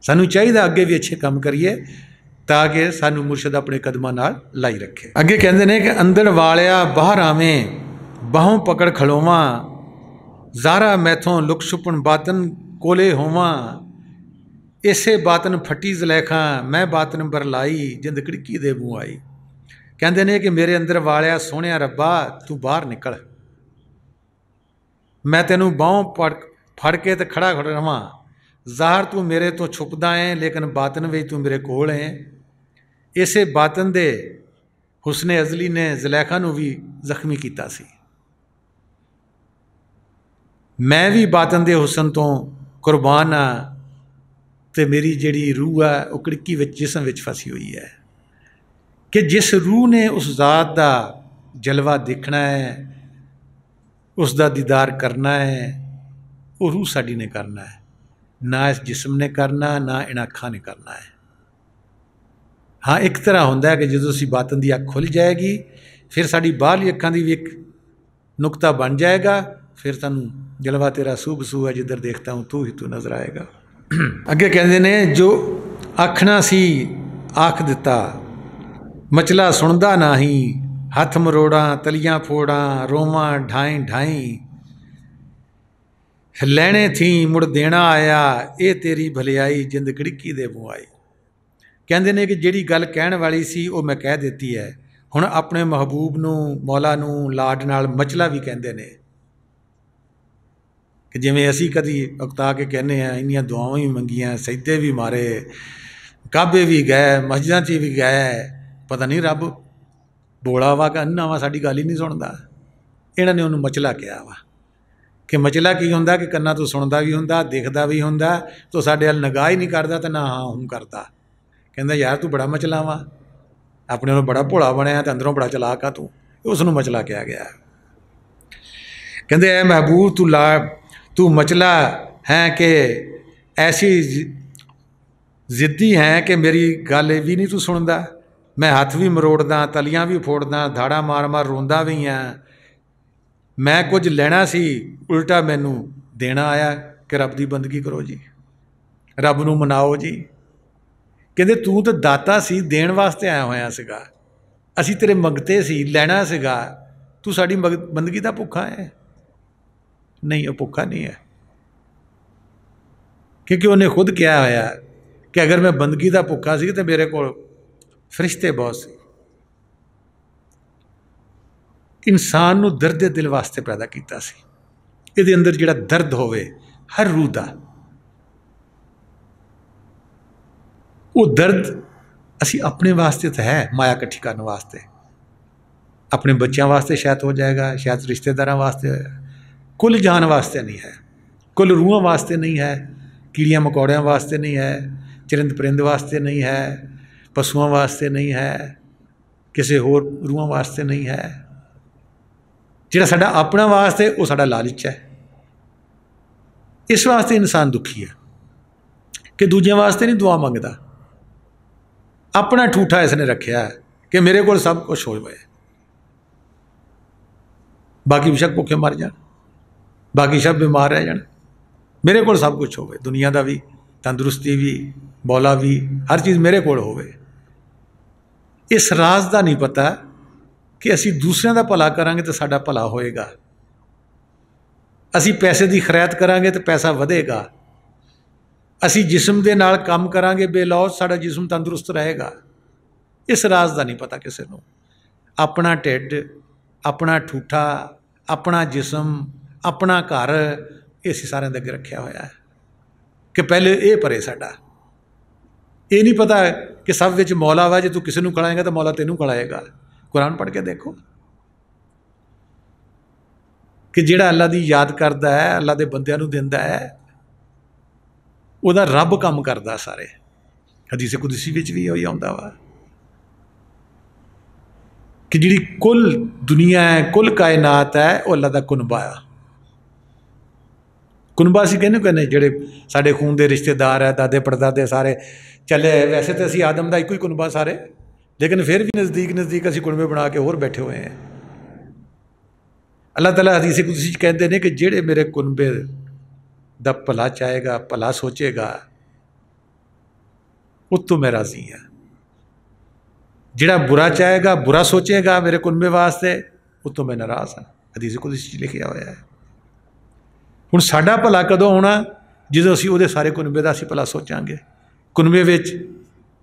सानू चाहिए अगे भी अच्छे काम करिए ताकि सानू मुर्शद अपने कदमां नाल लाई रखे। अगे कहते हैं कि अंदर वालिया बाहर आवें बाहों पकड़ खलोवां ज़ारा मैथों लुक छुपन बातन कोले होवां इसे बातन फटी जलैखा मैं बातन बरलाई जिंद खिड़की दे मूँह आई। कहते हैं कि मेरे अंदर वालिया सोहणिया रब्बा तू बाहर निकल, मैं तेनू बाहों फड़ के तो खड़ा खड़ रवां। ज़ाहर तू मेरे तो छुपदा है लेकिन बातन विच तू मेरे कोल है। इसे बातन दे हुस्ने अजली ने ज़ुलैखा नू भी जख्मी कीता सी। मैं भी बातन दे हुसन तो कुर्बान हाँ तो मेरी जिहड़ी रूह है वह खिड़की विच जिस्म विच फसी हुई है कि जिस रूह ने उस ज़ात का जलवा देखना है उसका दीदार करना है वो रूह साडी ने करना है, ना इस जिस्म ने करना ना इन अखां ने करना है। हाँ एक तरह होंदा है कि जो असी बातन की अख खुल जाएगी फिर साड़ी बाहरली अखां की भी एक नुकता बन जाएगा, फिर सानू जलवा तेरा सूब सू है जिधर देखता हूँ तू ही तू नजर आएगा। अगे कहते ने जो आखना सी आख दिता मचला सुनदा नाही हथ मरोड़ा तलियां फोड़ा रोवां ढाई ढाई लैने थी मुड़ देना आया ये तेरी भलियाई जिंद खिड़की दे मूँह आई। कहते ने कि जिहड़ी गल कहण वाली सी वो मैं कह दित्ती है। हुण अपने महबूब नू मौला नू लाड नाल मचला भी कहते ने कि जिवें असी कदी उकता के कहने हैं इन्नियां दुआवां भी मंगियां सजदे भी मारे काबे भी गए मस्जिदां च भी गए पता नहीं रब बोला वा कि अन्ना वा साडी गल ही नहीं सुनदा। इन्हां ने उन्होंने मचला कहा वा कि मचला की हुंदा कि कन्ना तो सुनदा भी हुंदा दिखदा भी हुंदा तो साडे अल निगाह ही नहीं करदा तो ना हाँ हूँ करदा। कहंदा यार तू बड़ा मचला वा अपने नूं बड़ा भोला बनिया तो अंदरों बड़ा चलाक आ तू, उसनूं मचला कहा गया। कहंदे ऐ महबूब तू मचला है कि ऐसी जिद्दी है कि मेरी गल भी नहीं तू सुनदा। मैं हथ भी मरोड़दा तलियां भी फोड़दा धाड़ा मार मार रोंदा भी हाँ। मैं कुछ लेना सी उल्टा मैनू देना आया कि रब की बंदगी करो जी रब नूं मनाओ जी। कहंदे तू तो दाता सी देण वास्ते आया होया सीगा असी तेरे मंगते सी लैना सीगा तू साडी बंदगी दा भुखा है। नहीं वो भुखा नहीं है क्योंकि उन्हें खुद कहा होया कि अगर मैं बंदगी दा भुखा सी तो मेरे को फरिश्ते बहुत सी। इंसान नूं दर्द दिल वास्ते पैदा किया सी, इहदे अंदर जिहड़ा दर्द होवे हर रूह दा वो दर्द असी अपने वास्ते तो है माया इकट्ठी करने वास्ते अपने बच्चों वास्ते शायद हो जाएगा शायद रिश्तेदारों वास्ते कुल जान वास्ते नहीं है कुल रूहां वास्ते नहीं है कीड़ियां मकौड़ियां वास्ते नहीं है चरिंद परिंद वास्ते नहीं है पशुओं वास्ते नहीं है किसी होर रूहां वास्ते नहीं है। जिहड़ा साडा अपना वास्ते वो साडा लालच है। इस वास्ते इंसान दुखी है कि दूजियां वास्ते नहीं दुआ मंगदा। अपना ठूठा इसने रखा है कि मेरे को सब कुछ हो जाए बाकी बेशक भुखे मर जान बाकी सब बीमार रह जान मेरे को सब कुछ हो दुनिया का भी तंदुरुस्ती भी मौला भी हर चीज़ मेरे को हो। इस राज का नहीं पता कि असी दूसरों का भला करांगे तो साडा भला होएगा, असी पैसे की खरैत करांगे तो पैसा वधेगा, असी जिस्म के नाल काम करांगे बेलौस साडा जिस्म तंदुरुस्त रहेगा। इस राज का नहीं पता किसी को। अपना ढिड अपना ठूठा अपना जिस्म अपना घर इस सारे अगे रखा होया है कि पहले ये भरे साडा। ये नहीं पता कि सब विच मौला वा जो तू किसी को खिलाएगा तो मौला तेनू खिलाएगा। कुरान पढ़ के देखो कि जिहड़ा अल्लाह की याद करता है अल्लाह के बंदियां नू दिंदा है उहदा रब काम करदा सारे। हदीस कुदसी विच भी होई आउंदा वा कि जिहड़ी कुल दुनिया है कुल कायनात है वो अल्लाह का कुनबा है। कुनबा असीं कहने कहने जिहड़े साडे खून के रिश्तेदार है दादे पड़दादे सारे चले। वैसे तो असीं आदम का एक ही कुनबा सारे लेकिन फिर भी नज़दीक नज़दीक असीं कुनबे बना के होर बैठे हुए हैं। अल्लाह ताला हदीस कुदसी कहते हैं कि जेड़े मेरे कुनबे दा भला चाहेगा, भला सोचेगा, उत्तों मैं राजी हाँ। जिहड़ा बुरा चाहेगा, बुरा सोचेगा मेरे कुनबे वास्ते, उत्तों मैं नाराज़ हाँ। हदीस कुदसी लिखिया होया है। हुण साडा भला कदों होना? ਜਦੋਂ ਅਸੀਂ ਉਹਦੇ ਸਾਰੇ ਕੁਨਬੇ ਦਾ ਅਸੀਂ ਭਲਾ ਸੋਚਾਂਗੇ। ਕੁਨਬੇ ਵਿੱਚ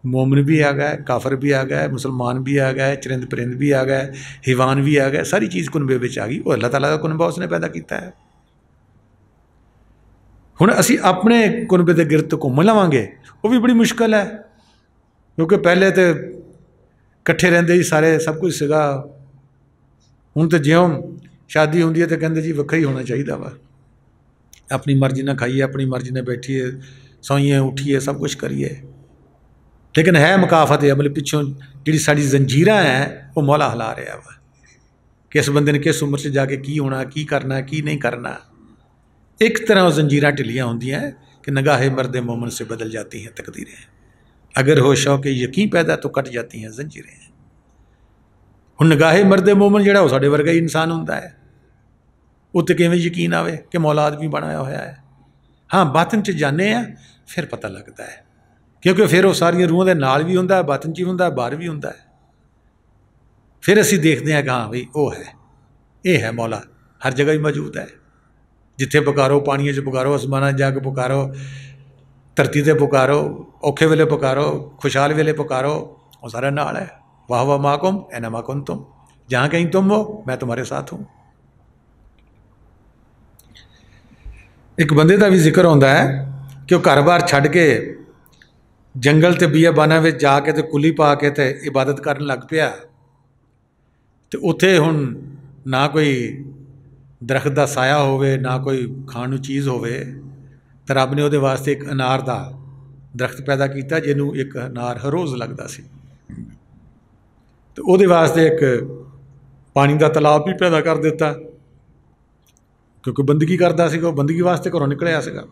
मोमिन भी आ गया, काफर भी आ गया, मुसलमान भी आ गया, चरिंद परिंद भी आ गया, हिवान भी आ गया, सारी चीज़ कुनबे में आ गई। वो अल्लाह ताला का कुनबा उसने पैदा किया है। हुण असी अपने कुनबे के गिरद घूम लवांगे, वो भी बड़ी मुश्किल है, क्योंकि पहले तो कट्ठे रहिंदे ही सारे, सब कुछ सीगा। हुण तो ज्यों शादी होंदी है तो कहंदे जी वक्खरी होना चाहिए वा, अपनी मर्जी ना खाइए, अपनी मर्जी ने बैठिए, सोइए, उठिए, सब कुछ करिए। लेकिन है मुकाफत है, मतलब पिछों जी साड़ी जंजीर है वो मौला हिला रहा वा, किस बंदे ने किस उम्र से जाके की होना, की करना, की नहीं करना। एक तरह जंजीर ढिलियाँ होंदियां कि नगाहे मर्द मोमन से बदल जाती हैं तकदीरें, अगर हो शौक यकीन पैदा तो कट जाती हैं जंजीरें। हुण नगाहे मर्द मोमन जिहड़ा वो साडे वर्गा ही इंसान हुंदा है, उत्ते किवें यकीन आवे कि मौला आदमी बनाया होया है। हाँ, बातन च जाने आ फिर पता लगता है, क्योंकि फिर वो सारिया रूहां दे नाल भी हुंदा है, बातन च भी हुंदा है, बाहर भी हुंदा है। फिर असीं देखते हैं कि हाँ भाई वो है, ये है मौला, हर जगह ही मौजूद है। जिथे पुकारो, पानिया च पुकारो, आसमाना जाके पुकारो, धरती ते पुकारो, औखे वेले पुकारो, खुशहाल वेले पुकारो, वो सारा नाल है। वाह वाह माकुम ऐना मा कुंतुम, जहाँ कहीं तुम हो मैं तुम्हारे साथ हूँ। एक बंदे का भी जिक्र होंदा है कि वो घर बार छड्ड के जंगल ते बियाबाना में जाके तो कुली पा के ते इबादत करन लग पिया। तो उत्थे हुण ना कोई दरख्त का साया होवे, ना कोई खाण नूं चीज़ होवे, तो रब ने उहदे वास्ते एक अनार का दरख्त पैदा किया, जिन्हों एक अनार हर रोज़ लगता सी। तो उहदे वास्ते एक पानी का तलाब भी पैदा कर दिता, क्योंकि बंदगी करता सीगा, बंदगी वास्ते घरों निकलिया सीगा।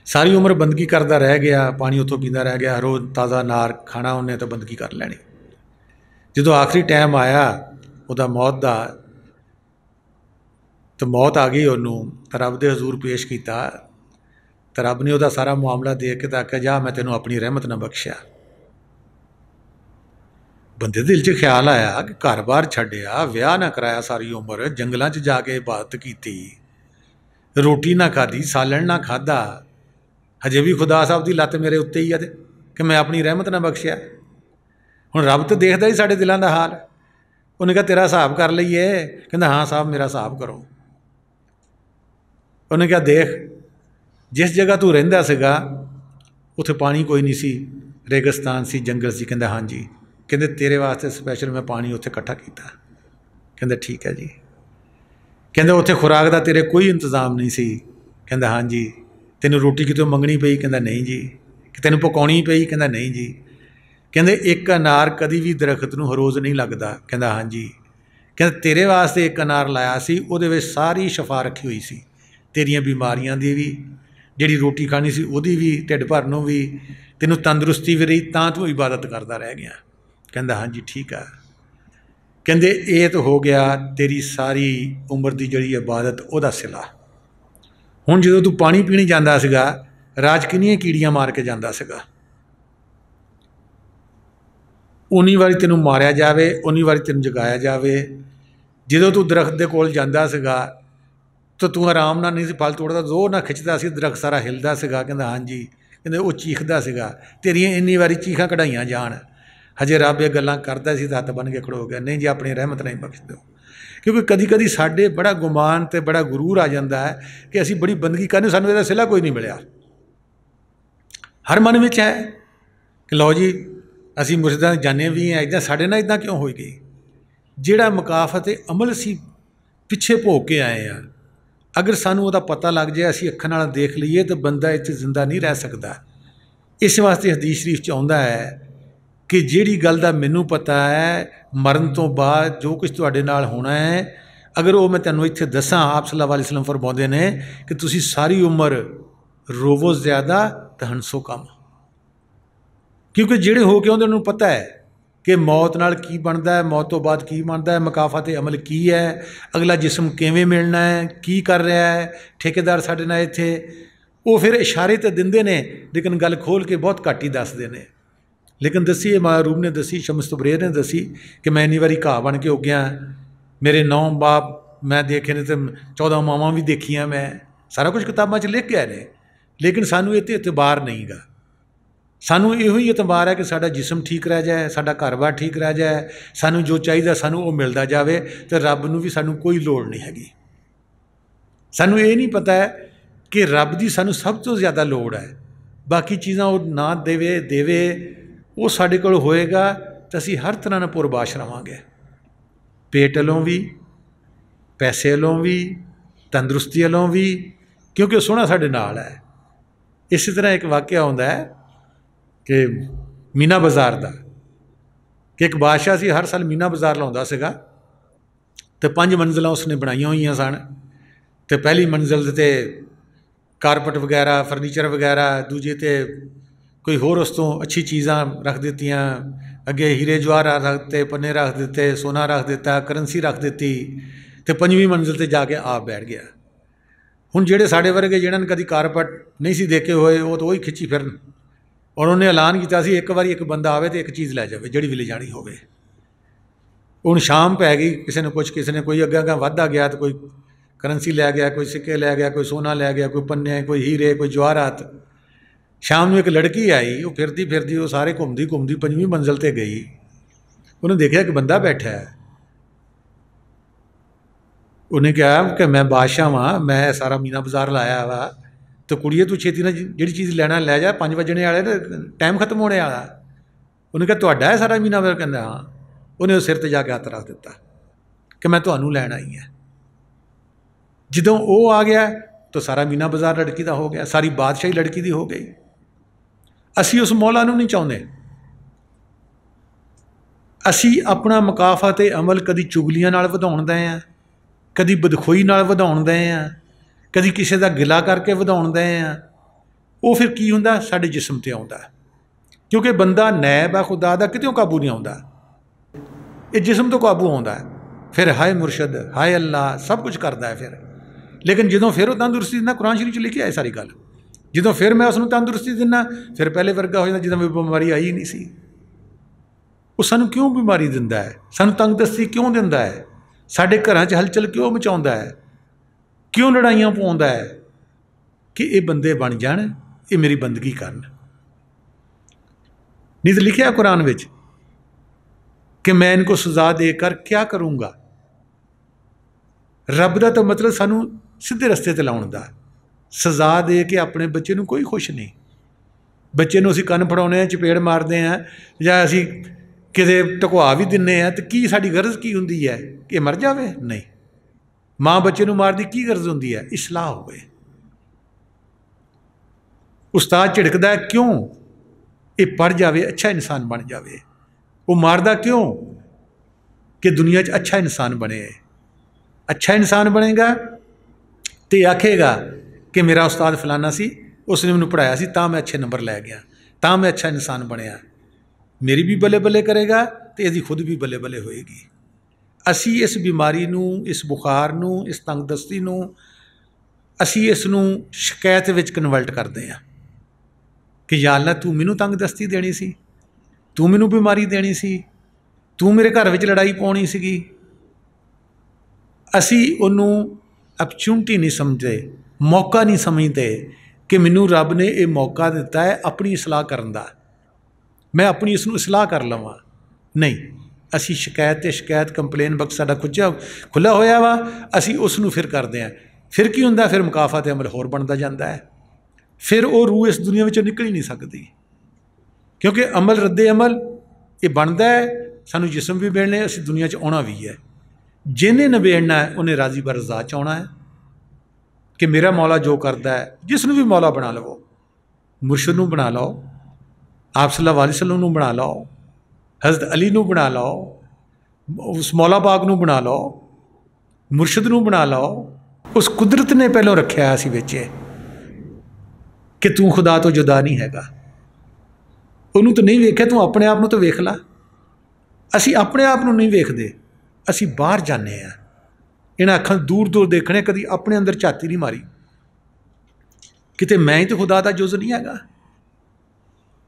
सारी उम्र बंदगी करता रह गया, पानी उत्थों पींदा रह गया, रोज़ ताज़ा अनार खाना उन्हें तो बंदगी कर लैनी। जो आखिरी टाइम आया उहदा मौत का, तो मौत आ गई उन्होंने, तो रब दे हजूर पेश किया, तो रब ने उहदा सारा मामला देख के तो आख्या जा मैं तेनों अपनी रहमत ना बख्शिया। बंदे दिल च ख्याल आया कि घर बार छड्डिया, विआह ना कराया, सारी उम्र जंगलों च जाके इबादत की, रोटी ना खाधी, सालन ना खाधा, हजे भी खुदा साहब की लत्त मेरे उत्ते ही है कि मैं अपनी रहमत ना बख्शिया। हुण रब तो देखदा ही साडे दिलों का हाल। उन्हें कहा तेरा हिसाब कर लईए, कहंदा हाँ साहब मेरा हिसाब करो। उन्हें कहा देख जिस जगह तू रहिंदा सीगा उत्थे पानी कोई नहीं सी, रेगिस्तान सी, जंगल सी। कहंदा हाँ जी। कहंदे तेरे वास्ते स्पैशल मैं पानी उत्थे इकट्ठा किया। कहंदे ठीक है जी। कहंदे उत्थे खुराक का तेरे कोई इंतजाम नहीं सी। कहंदा हाँ जी। तैनूं रोटी कितों मंगनी पई? कहंदा नहीं जी। कि तैनूं पकाउणी पई? कहंदा नहीं जी। कहंदे एक अनार कदी भी दरख्त नूं हर रोज़ नहीं लगदा? कहंदा हाँ जी। कहंदे तेरे वास्ते एक अनार लाया सी, उहदे विच सारी शफा रखी हुई सी, तेरियां बीमारियां दी भी, जिहड़ी रोटी खानी सी उहदी भी, ढिड भरनों भी, तैनूं तंदुरुस्ती भी रही, तां तूं इबादत करदा रह गया। कहंदा हाँ जी ठीक है। कहंदे ये तो हो गया तेरी सारी उम्र की जिहड़ी इबादत उहदा सिला। हुण जदों तू पानी पीने जांदा सीगा, राज किन्नियां कीड़ियां मार के जांदा सीगा, उन्नी वारी तेनों मारिया जाए, उन्नी वारी तेनों जगाया जाए। जदों तू दरख्त के कोल जांदा सीगा तो तू आराम नाल नहीं सी फल तोड़दा, जोर नाल खिंचदा सी, दरख्त सारा हिलदा सीगा। कहंदा हाँ जी। कहंदे वो चीखदा सीगा, तेरियां इन्नी वारी चीखां कढ़ाइयां जाण। हजे रब ये गल्लां करदा सी, हत्थ बन के खड़ो गया, नहीं जी अपनी रहमत नहीं बख्श दो। क्योंकि कदी कदी साडे बड़ा गुमान ते बड़ा गुरूर आ जाता है कि असीं बड़ी बंदगी करनी, सानूं इहदा सिला कोई नहीं मिलिया। हर मन में है कि लो जी असीं मुर्शिदां जाने भी हैं, इदां साडे नाल इदां क्यों होई गई। जिहड़ा मुकाफत अमल असीं पिछे भोग के आए हैं, अगर सानूं उहदा पता लग जाए, असीं अखां नाल देख लईए तो बंदा इत्थे जिंदा नहीं रह सकता। इस वास्ते हदीस शरीफ च आउंदा है कि जिहड़ी गल दा मैनूं पता है मरण तो बाद जो कुछ तुहाडे नाल होना है, अगर वो मैं तुहानूं इत्थे दसां, आप सल्लल्लाहु अलैहि वसल्लम फरमाउंदे ने कि तुसीं सारी उम्र रोवो ज़्यादा ते हंसो कम। क्योंकि जिहड़े हो के उन्होंने पता है कि मौत नाल की बनता है, मौत तो बाद की बनता है, मकाफत अमल की है, अगला जिसम किवें मिलना है, की कर रहा है ठेकेदार साडे नाल इत्थे, वो फिर इशारे तो देंदे ने लेकिन गल खोल के बहुत घट ही दसदे ने। लेकिन दसी मारूब ने दसी, शम्स तबरेज़ ने दसी कि मैं इन्नी बारी घाह बन के उगया, मेरे 9 बाप मैं देखे ने तो 14 मावां भी देखियां, मैं सारा कुछ किताबां च लिख गए ने, लेकिन सानू ये इतबार नहीं गा। सानू इहो ही इतबार है कि साडा जिसम ठीक रह जाए, साडा घर बार ठीक रह जाए, सानू जो चाहिए सानू वो मिलता जाए, तो रब नू भी सानू कोई लोड़ नहीं हैगी। सानू ये नहीं पता है कि रब की सानू सब तो ज़्यादा लोड़ है, बाकी चीज़ां वो ना देवे वो साडे कोल होएगा तो असीं हर तरह पुरबाश रहांगे, पेट वालों भी, पैसे वालों भी, तंदुरुस्ती वालों भी, क्योंकि वो सोहना साडे नाल है। इस तरह एक वाक़या होंदा है कि मीना बाज़ार का, कि एक बादशाह से हर साल मीना बाज़ार लाउंदा सीगा, तो 5 मंजिलां उसने बनाईयां होईयां सन। तो पहली मंजिल ते कारपट वगैरह, फर्नीचर वगैरह, दूजे ते कोई होर उस तो अच्छी चीज़ां रख दित्तियां, अगे हीरे जवाहरात रख दिते, पन्ने रख दिते, सोना रख दिता, करंसी रख दी। तो 5वीं मंजिल ते जाके आप बैठ गया। हुण जिहड़े साडे वर्गे जिन्हां ने कदी कारपट नहीं सी देखे होए, वो तो वही खिच्ची फिरन, और उन्हें ऐलान किया सी एक बारी एक बंदा आवे तो एक चीज़ लै जाए जिहड़ी भी ले जानी होवे। हुण शाम पै गई, किसी ने कुछ, किसी ने कोई अग्गे अग्गे वधदा गया, तो कोई करंसी लै गया, कोई सिक्के लै गया, कोई सोना लै गया, कोई पन्ने, कोई हीरे, कोई जवाहरात। शाम को एक लड़की आई, वो फिरदी फिरदी वो सारे घूमती घूमती 5वीं मंजिल पर गई। उन्हें देखा एक बंदा बैठा है। उन्हें कहा कि मैं बादशाह वहाँ, मैं सारा मीना बाज़ार लाया वा, तो कुड़िए तू छेती ना जी चीज़ लैना लै जा, 5 बजने वाले तो टाइम खत्म होने वाला। उन्हें कहा तुहाडा है सारा मीना बाज़ार? कहंदा हाँ। उन्हें उस सिर ते जाके हत्थ रख दिता कि मैं तुहानू लैण आई है। जदों वो आ गया तो सारा मीना बाज़ार लड़की का हो गया, सारी बादशाही लड़की की हो गई। असी उस मौला नू नहीं चाहुंदे। असी अपना मकाफत अमल कदी चुगलियां नाल वधाउण दए आ, कदी बदखोई नाल वधाउण दए आ, कदी किसी का गिला करके वधाउण दए आ। वो फिर की हुंदा, साडे जिस्म ते आउंदा, क्योंकि बंदा नैब आ खुदा दा, कितों काबू नहीं आउंदा, ये जिस्म तो काबू आउंदा है। फिर हाय मुर्शद, हाय अल्लाह, सब कुछ करता है फिर। लेकिन जो फिर वो तंदुरुस्ती दिंदा, कुरान शरीफ च लिखी है सारी गल, जो फिर मैं उसनूं तंदुरुस्ती दिना, फिर पहले वर्गा हो जाता जिदा बीमारी आई ही नहीं सी। वो सानू क्यों बीमारी दिंदा है, सानू तंगदस्ती क्यों दिंदा है, साडे घरां च हलचल क्यों मचाउंदा है, क्यों लड़ाइयां पाउंदा है, कि ये बंदे बन जाण, ये मेरी बंदगी करन। नहीं तो लिखिया कुरान विच कि मैं इनको सज़ा देकर क्या करूँगा। रब का तो मतलब सानू सीधे रस्ते ते लाउण दा, सज़ा दे के अपने बच्चे नू कोई खुश नहीं। बच्चे नू असीं कन्न फड़ाउने, चपेड़ मारते हैं, या असीं किते ढकवा भी दिन्ने हैं, तो की साडी गरज की हुंदी है कि मर जावे? नहीं। माँ बच्चे नू मारदी की गरज हुंदी है? इसलाह होवे। उस्ताद झिड़कदा है क्यों? ये पढ़ जावे, अच्छा इंसान बन जावे। वो मारदा क्यों? कि दुनिया च अच्छा इंसान बने। अच्छा इंसान बनेगा तो आखेगा कि मेरा उस्ताद फलाना सी, उसने मैनू पढ़ाया सी, तां मैं अच्छे नंबर लै गया, तां मैं अच्छा इंसान बनया। मेरी भी बल्ले बल्ले करेगा तो इसकी खुद भी बल्ले बल्ले होएगी। असी इस बीमारी नू, इस बुखार नू, इस तंगदस्ती नू, असी इस नू शिकायत विच कन्वर्ट करते हैं कि या अल्लाह तू मैनू तंगदस्ती देनी सी, तू मैनू बीमारी देनी सी, तू मेरे घर विच लड़ाई पाउणी सीगी। असी उन्हों अपॉर्चुनिटी नहीं समझते, मौका नहीं समझते कि मैनू रब ने यह मौका दिता है अपनी इसलाह करन दा, मैं अपनी इसनूं इसलाह कर लवां। नहीं, असी शिकायत ते शिकायत, कंपलेन बक्स साडा खुला होया वा, असी उसनूं फिर करते हैं। फिर की हुंदा, फिर मुकाफत अमल होर बनता जाता है। फिर वो रूह इस दुनिया विचों निकल ही नहीं सकती, क्योंकि अमल रद्दे अमल ये बनता है। सानू जिस्म भी मिलने, असी दुनिया च आउणा भी है। जिन्हें नबेड़ना है उन्हें राजी बर रज़ा च आउणा है कि मेरा मौला जो करता है, जिसनूं भी मौला बना लवो, मुर्शद नूं बना लो, आप सल्लल्लाहु अलैहि वसल्लम नूं बना लो, हज़रत अली नूं बना लो, उस मौला पाक नूं बना लो, मुर्शद नूं बना लो। उस कुदरत ने पहलों रखिया असी विच कि तू खुदा तो जुदा नहीं हैगा। उन्होंने तो नहीं वेख्या, तू अपने आप नूं तो वेख ला। ਅਸੀਂ ਆਪਣੇ ਆਪ ਨੂੰ नहीं वेखते, ਅਸੀਂ बाहर जाने ਆ। इन्हां अखां दूर दूर देखने, कभी अपने अंदर झाती नहीं मारी। किते मैं ही तो खुदा का जुज़ नहीं हैगा,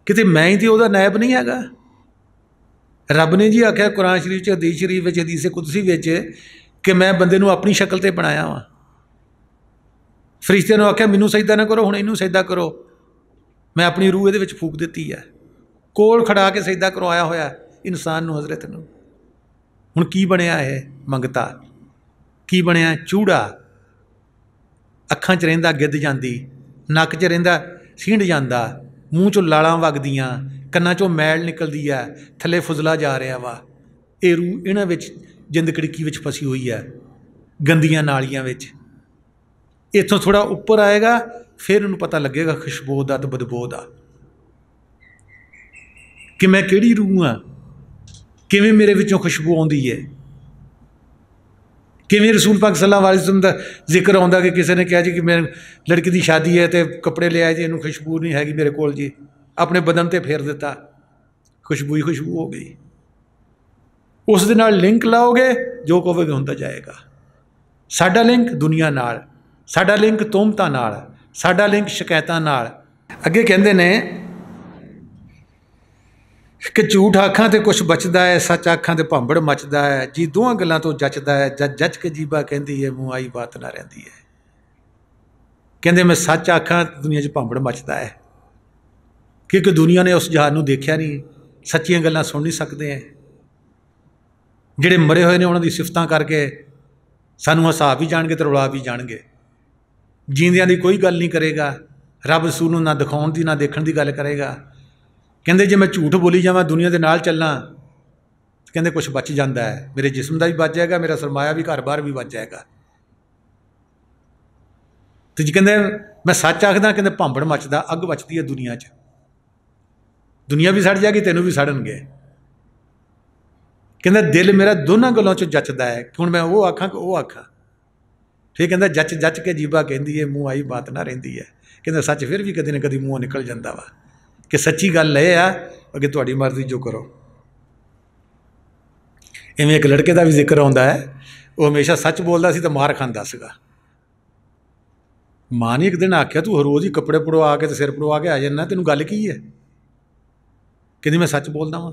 किते मैं ही तो उहदा नायब नहीं हैगा। रब ने जी आख्या कुरान शरीफ हदीस शरीफ हदीस कुदसी कि मैं बंदे नूं अपनी शक्ल ते बनाया वा। फरिश्ते नूं आख्या मैनूं सजदा ना करो, हुण इहनूं सजदा करो। मैं अपनी रूह इहदे विच फूक दित्ती है, कोल खड़ा के सजदा करवाया होया इंसान नूं, हज़रत नूं। हुण की बनिया है मंगता, की बनिया चूड़ा। अखां च रहिंदा गिद्ध जांदी, नक च रहिंदा सींड जांदा, मूँह चों लालां वगदियां, कन्नां चों मैल निकलदी है, थल्ले फुजला जा रहा वा। ये रूह इन्हां विच जिंद कड़िकी विच फसी हुई है, गंदियां नालियां विच। इत्थों थोड़ा उपर आएगा, फिर उन्हें पता लगेगा खुशबू दा ते बदबू दा, कि मैं किहड़ी रूह हाँ, किवें मेरे विचों खुशबू आउंदी है। किवें रसूल पाक सल्लल्लाहु अलैहि वसल्लम का जिक्र आउंदा कि किसी ने कहा जी कि मेरे लड़की की शादी है तो कपड़े ले आए जी, इन्हूं खुशबू नहीं हैगी मेरे कोल जी, अपने बदन ते फेर दिता, खुशबू ही खुशबू हो गई। उस दे नाल लिंक लाओगे, जो कहोगे हुंदा जाएगा। साडा लिंक दुनिया नाल, साडा लिंक तोहमतां नाल, साडा लिंक शिकायतां नाल। अगे कहंदे ने कि झूठ आखां तो कुछ बचदा है, सच आखां तो भांबड़ मचदा है जी, दोवां गल्लां तो जचदा है। जच जच के जीबा कहंदी है, मूँह आई बात ना रहिंदी है। कहंदे मैं सच आखां दुनिया 'च भांबड़ मचदा है, क्योंकि दुनिया ने उस जहान नूं देखिया नहीं, सच्चियां गल्लां सुन नहीं सकते हैं। जिहड़े मरे हुए ने उन्हां दी सिफतां करके सानूं हसा भी जाणगे ते रुला भी जाणगे। जींदियां दी कोई गल नहीं करेगा, रब रसूल नूं ना दिखाउण दी ना देखण दी गल करेगा। कहंदे जे मैं झूठ बोली जावां, दुनिया दे नाल चलना, कहंदे कुछ बच जाता है, मेरे जिस्म का भी बच जाएगा, मेरा सरमाया भी घर बार भी बच जाएगा। तो जी कहंदे मैं सच आखदा, कहंदे भांबड़ मचदा, अग बचती है दुनिया 'च, दुनिया भी सड़ जाएगी, तेनों भी सड़नगे। कहंदा दिल मेरा दोनों गलों 'च जचदा है, हुण मैं वो आखां कि वो आखां। फिर कहंदा जच जच के जीबा कहंदी है, मूँह आई बात ना रहिंदी है। कहंदा सच फिर भी कदी ना कदी मूँहों निकल जाता वा, कि सच्ची गल ये आ, अगे तुहाडी मर्जी जो करो। इवें एक लड़के का भी जिक्र आउंदा है, वो हमेशा सच बोलता सी तो मार खांदा सीगा। मां ने एक दिन आख्या तू रोज़ ही कपड़े पड़वा के सिर पड़वा के आ जाना, तेनों गल की है? कहंदी मैं सच बोलदा वां।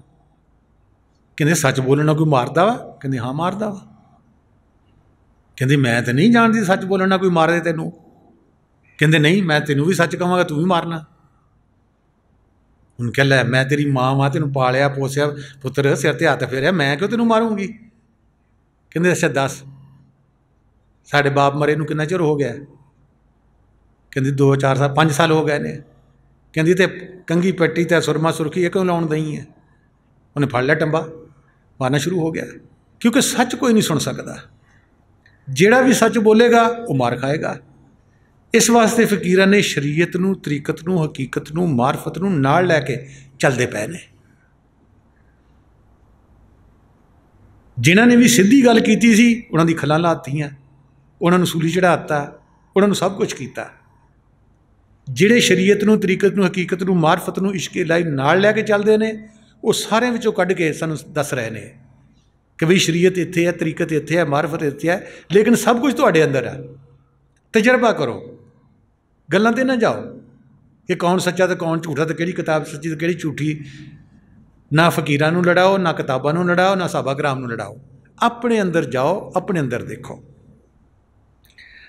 कहंदे सच बोलना कोई मारदा वा? कहंदी हाँ मारदा वा। कहंदी मैं तो नहीं जानती सच बोलना कोई मारे तेनों। कहंदे नहीं, मैं तेनों भी सच कहांगा, तू भी मारना। उन कह लै मैं तेरी माँ वां, तेनों पालिया पोसिया, पुत्र सिर ते हत्थ फेरिया, मैं क्यों तेनों मारूंगी? कहंदे अच्छा दस साढ़े बाप मरे नूं कितना चिर हो गया? कहंदी 2 4 साल 5 साल हो गए ने। कहंदी ते कंघी पट्टी ते सुरमा सुरखी ये क्यों लाउण दई है? उन्हें फड़ लिया टंबा, मारना शुरू हो गया। क्योंकि सच कोई नहीं सुन सकता, जिहड़ा भी सच बोलेगा वो मार खाएगा। इस वास्ते फकीरां ने शरीयत नूं, तरीकत नूं, हकीकत नूं, मार्फत नूं नाल लैके चलते पे ने। जिन्हां ने भी सीधी गल कीती सी उन्हां दी खलां लातीआं, उन्हां नूं सूली चढ़ाता, उन्हां नूं सब कुछ कीता। जिहड़े शरीयत नूं, तरीकत नूं, हकीकत नूं, मार्फत नूं, इश्क इलाही नाल लैके चलते हैं, वो सारे विचों कढ़ के सानूं दस रहे हैं कि बई शरीयत इत्थे है, तरीकत इत्थे है, मार्फत इत्थे है, लेकिन सब कुछ तुहाडे अंदर है। तजर्बा करो, गल्लां ते ना जाओ कि कौन सच्चा तो कौन झूठा, तो किहड़ी किताब सच्ची तो किहड़ी झूठी। ना फकीरां नूं लड़ाओ, ना किताबां नूं लड़ाओ, ना सहाबा कराम नूं लड़ाओ। अपने अंदर जाओ, अपने अंदर देखो।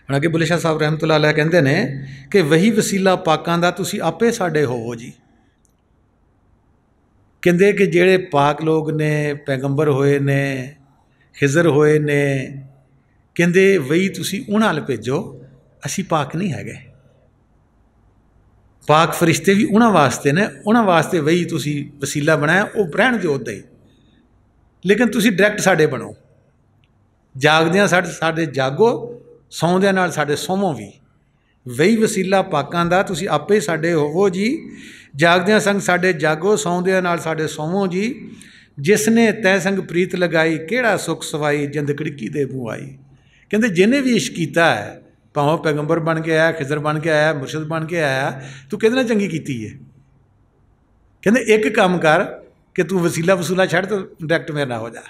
हुण अगे बुल्ले शाह साहब रहमतुल्लाह अलैह कहंदे ने कि वही वसीला पाकां दा तुसीं आपे साडे होवो जी। कहंदे कि जिहड़े पाक लोग ने, पैगंबर होए ने, खिजर होए ने, कहंदे वही तुसीं उन्हां अल भेजो, असीं पाक नहीं हैगे। पाक फरिश्ते भी उन्हां वास्ते ने, उन्हां वास्ते वही तुसीं वसीला बनाया, वो रहण दिओ उदां ही, लेकिन तुसीं डायरैक्ट साडे बनो। जागदियां साडे जागो, सौंदियां नाल साडे सोवो भी। वही वसीला पाकां दा तुसीं आपे साडे होवो जी। जागदियां संग साडे जागो, सौंदियां नाल साडे सोवो जी। जिसने तै संग प्रीत लगाई, केड़ा सुख सवाई, जिंद कड़की दे मूँह आई। कहंदे जिन्हें भी इश्क कीता है, भावें पैगंबर बन के आया, खिजर बन के आया, मुर्शद बन के आया, तू किहदे नाल चंगी कीती है? कहंदे एक काम कर, कि तू वसीला वसूला छड़ तो डायरैक्ट मेरे नाल हो जा।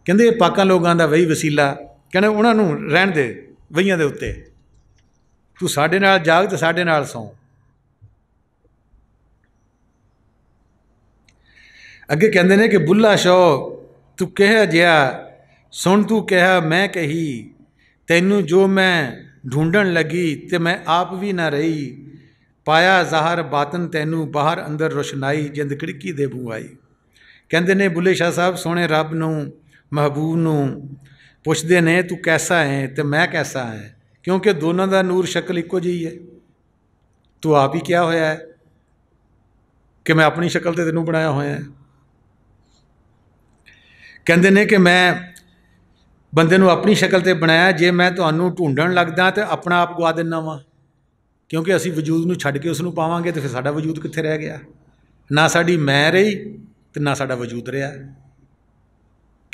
कहते पाकां लोगों का वही वसीला, कहने उन्होंने रहन दे वहीयां दे उत्ते, तू साडे नाल जाग तो साडे नाल सौ। अगे कहते हैं कि बुल्ला शो तू कह जिया सुन, तू कहा मैं कही, तैनू जो मैं ढूंढन लगी ते मैं आप भी ना रही, पाया ज़ाहर बातन तैनू बाहर अंदर रोशनाई, जिंद खिड़की दे बू आई। कहते ने बुल्ले शाह साहब सोने रब नू महबूब नू पुछदे ने तू कैसा है तो मैं कैसा है, क्योंकि दोनों का नूर शक्ल इक्को जी है। तू आप ही क्या होया है कि मैं अपनी शक्ल ते तैनू बनाया होया है। कहते ने कि मैं बंदे नू अपनी शक्ल ते बनाया, जे मैं तुहानू ढूंढन लगदा तो अपना आप गवा देना वा, क्योंकि असी वजूद नू छड्ड के उसनू पावांगे तो फिर साडा वजूद कित्थे रह गया, ना साडी मैं रही तो ना साडा वजूद रहा।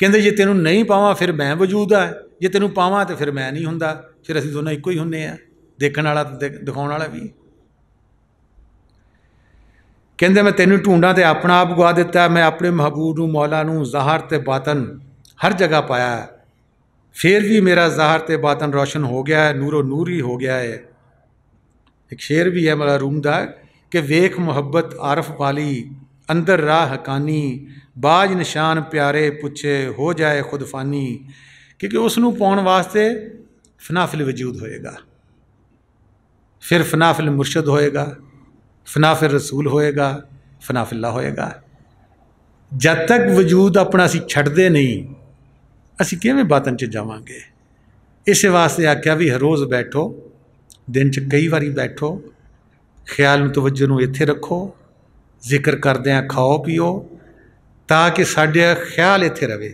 कहते जे तेनू नहीं पावां फिर मैं वजूद आ, जे तेनू पावां तो फिर मैं नहीं हुंदा, फिर असीं दोनों इक्को ही हुंदे आ, देखण वाला तो दिखाउण वाला भी। कहते मैं तेनू ढूंढा तो अपना आप गवा दिता, मैं अपने महबूब नू मौला नू ज़ाहर ते बातन हर जगह पाया, फिर भी मेरा ज़ाहर ते बातन रोशन हो गया है, नूरो नूर ही हो गया है। एक शेर भी है मौला रूम दा कि वेख मुहब्बत आरफ वाली अंदर राह हकानी, बाज निशान प्यारे पुछे हो जाए खुद फानी, क्योंकि उसनू पाउण वास्ते फनाफिल वजूद होएगा, फिर फनाफिल मुर्शद होएगा, फनाफिल रसूल होएगा, फनाफिल्ला होएगा। जब तक वजूद अपना असी छड्डदे नहीं असी किवें बातन च जावांगे। इस वास्ते आख्या भी हर रोज़ बैठो, दिन च कई बारी बैठो, ख्याल नूं तवज्जो नूं इत्थे रखो, जिक्र करदिआं खाओ पिओ, ताकि साडा ख्याल इत्थे रहे।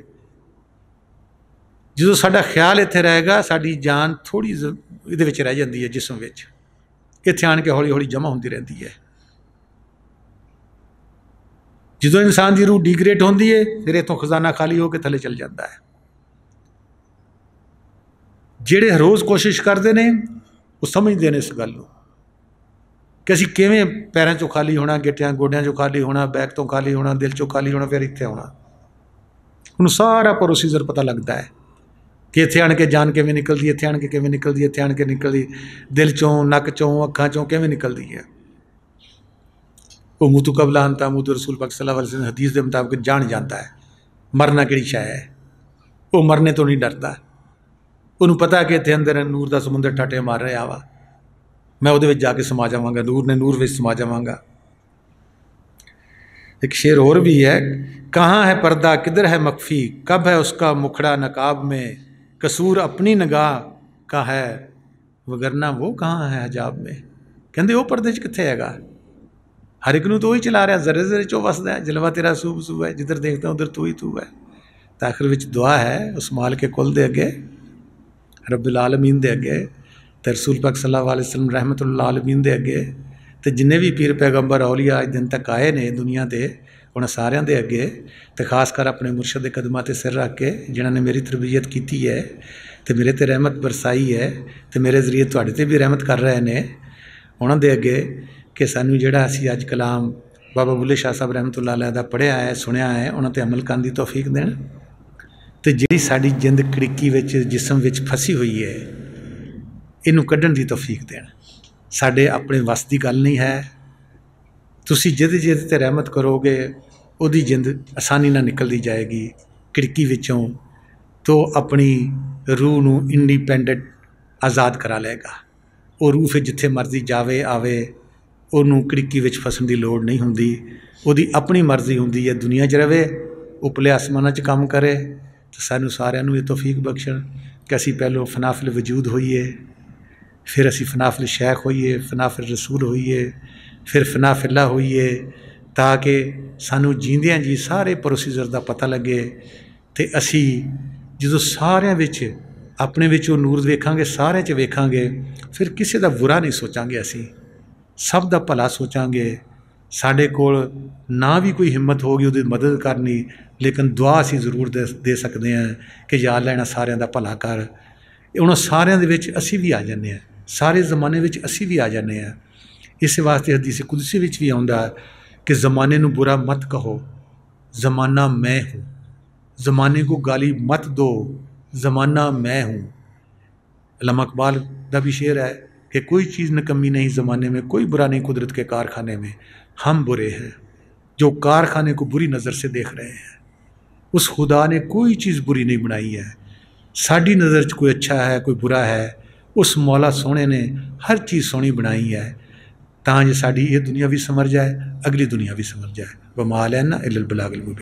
जो साडा ख्याल इत्थे रहेगा साडी जान थोड़ी इहदे विच रह जांदी है, जिस्म विच इत्थे आण के हौली हौली जमा होंदी रहिंदी है। जो इंसान की रूह डिग्रेड होंदी है फिर इतों खजाना खाली होकर थले चल जाता है। ਜਿਹੜੇ रोज़ कोशिश करते हैं वो समझते हैं इस गल कि असी किवें पैरों चों खाली होना, गिट्टियां गोडियां चों खाली होना, बैक तो खाली होना, दिल चों खाली होना, फिर इत्थे आना। उन्होंने सारा प्रोसीजर पता लगता है कि इत्थे आण के जान किवें निकलदी, इत्थे आण के किवें निकलदी, इत्थे आण के निकलदी, दिल चों नक चों अखां चों किवें निकलदी है। वो मुतु कबला अंता मुतु रसूल पाक सल्लल्लाहु अलैहि वसल्लम हदीस के मुताबिक जान जाता है मरना किहड़ी शै है। वो मरने तो नहीं डरता, उन्होंने पता कि इत्थे अंदर नूर का समुंदर टाटे मार रहा वा, मैं उहदे जाके समा जावांगा, नूर ने नूर में समा जावांगा। एक शेर और भी है, कहाँ है पर्दा किधर है मख्फी, कब है उसका मुखड़ा नकाब में, कसूर अपनी निगाह का है वगरना वो कहाँ है हजाब में। कहते वो पर्दे च कित्थे हैगा, हर एक नूं तो ही चला रहा, जरे जरे चो वसदा है, जलवा तेरा सूब सूब है, जिधर देखता उधर तू ही तू है। तो आखिर विच दुआ है उस माल के कुल दे अगे, रब्बुल आलमीन दे अगे, ते रसूल पाक सल्लल्लाहु अलैहि वसल्लम रहमतुल्लाह आलमीन दे अगे, ते जिन्ने भी पीर पैगंबर औलिया अज दिन तक आए ने दुनिया ते उन्हें सारियां दे अगे, ते खास कर अपने मुर्शद दे कदमां ते सिर रख के जिन्होंने मेरी तरबियत की है ते मेरे ते रहमत बरसाई है ते मेरे जरिए तुहाडे ते भी रहमत कर रहे हैं, उन्होंने दे अगे कि सानू जिहड़ा असीं अज कलाम बाबा बुल्ले शाह साहब रहमतुल्लाह अलैह दा पढ़िया है सुनिया है, उन्होंने ते अमल करन दी तौफीक देण, ते जिहड़ी साडी जिंद खड़िकी विच जिस्म विच फसी हुई है इनू कढ़ण दी तौफीक देण। साडे अपने वस दी गल नहीं है, तुसी जिहदे जिहदे ते रहमत करोगे उहदी जिंद आसानी नाल निकलदी जाएगी खिड़की विचों, तो अपनी रूह नू इंडिपेंडेंट आज़ाद करा लेगा। वो रूह फिर जिथे मर्जी जावे आवे, उन्होंने खिड़की विच फसन की लोड़ नहीं हुंदी, उहदी अपनी मर्जी हुंदी है दुनिया च रवे, उपले आसमानां च काम करे। तो सानू सारिआं नू ये तौफीक बख्शण कि असीं पहलों फनाफिल वजूद होईए, फिर असीं फनाफिल शेख होईए, फनाफिल रसूल होईए, फिर फनाफिल्ला होईए, ताकि सानू जींदियां जी सारे प्रोसीजर का पता लगे। तो असी जो सारिਆਂ विच अपने विच नूर वेखांगे, सारे च वेखांगे, फिर किसी का बुरा नहीं सोचांगे, असी सब का भला सोचांगे। साढ़े कोल ना भी कोई हिम्मत होगी उसकी मदद करनी, लेकिन दुआ असी जरूर दे सकते हैं कि या अल्लाह इन्हां सारिਆਂ का भला कर। उन्होंने सारिਆਂ दे विच असी भी आ जाने हैं, सारे जमाने विच असी भी आ जाने हैं। इस वास्ते हदीस कुदसी विच भी आउंदा कि ज़माने नू बुरा मत कहो, ज़माना मैं हूँ। ज़माने को गाली मत दो, ज़माना मैं हूँ। अल्लामा इकबाल का भी शेर है कि कोई चीज़ नकम्मी नहीं ज़माने में, कोई बुरा नहीं कुदरत के कारखाने में। हम बुरे हैं जो कारखाने को बुरी नज़र से देख रहे हैं। उस खुदा ने कोई चीज़ बुरी नहीं बनाई है। साड़ी नज़र च कोई अच्छा है कोई बुरा है, उस मौला सोने ने हर चीज़ सोहनी बनाई है तां जे साड़ी ये दुनिया भी समर जाए, अगली दुनिया भी समर जाए। वमा अलैना इल्लल बलागुल मुबीन।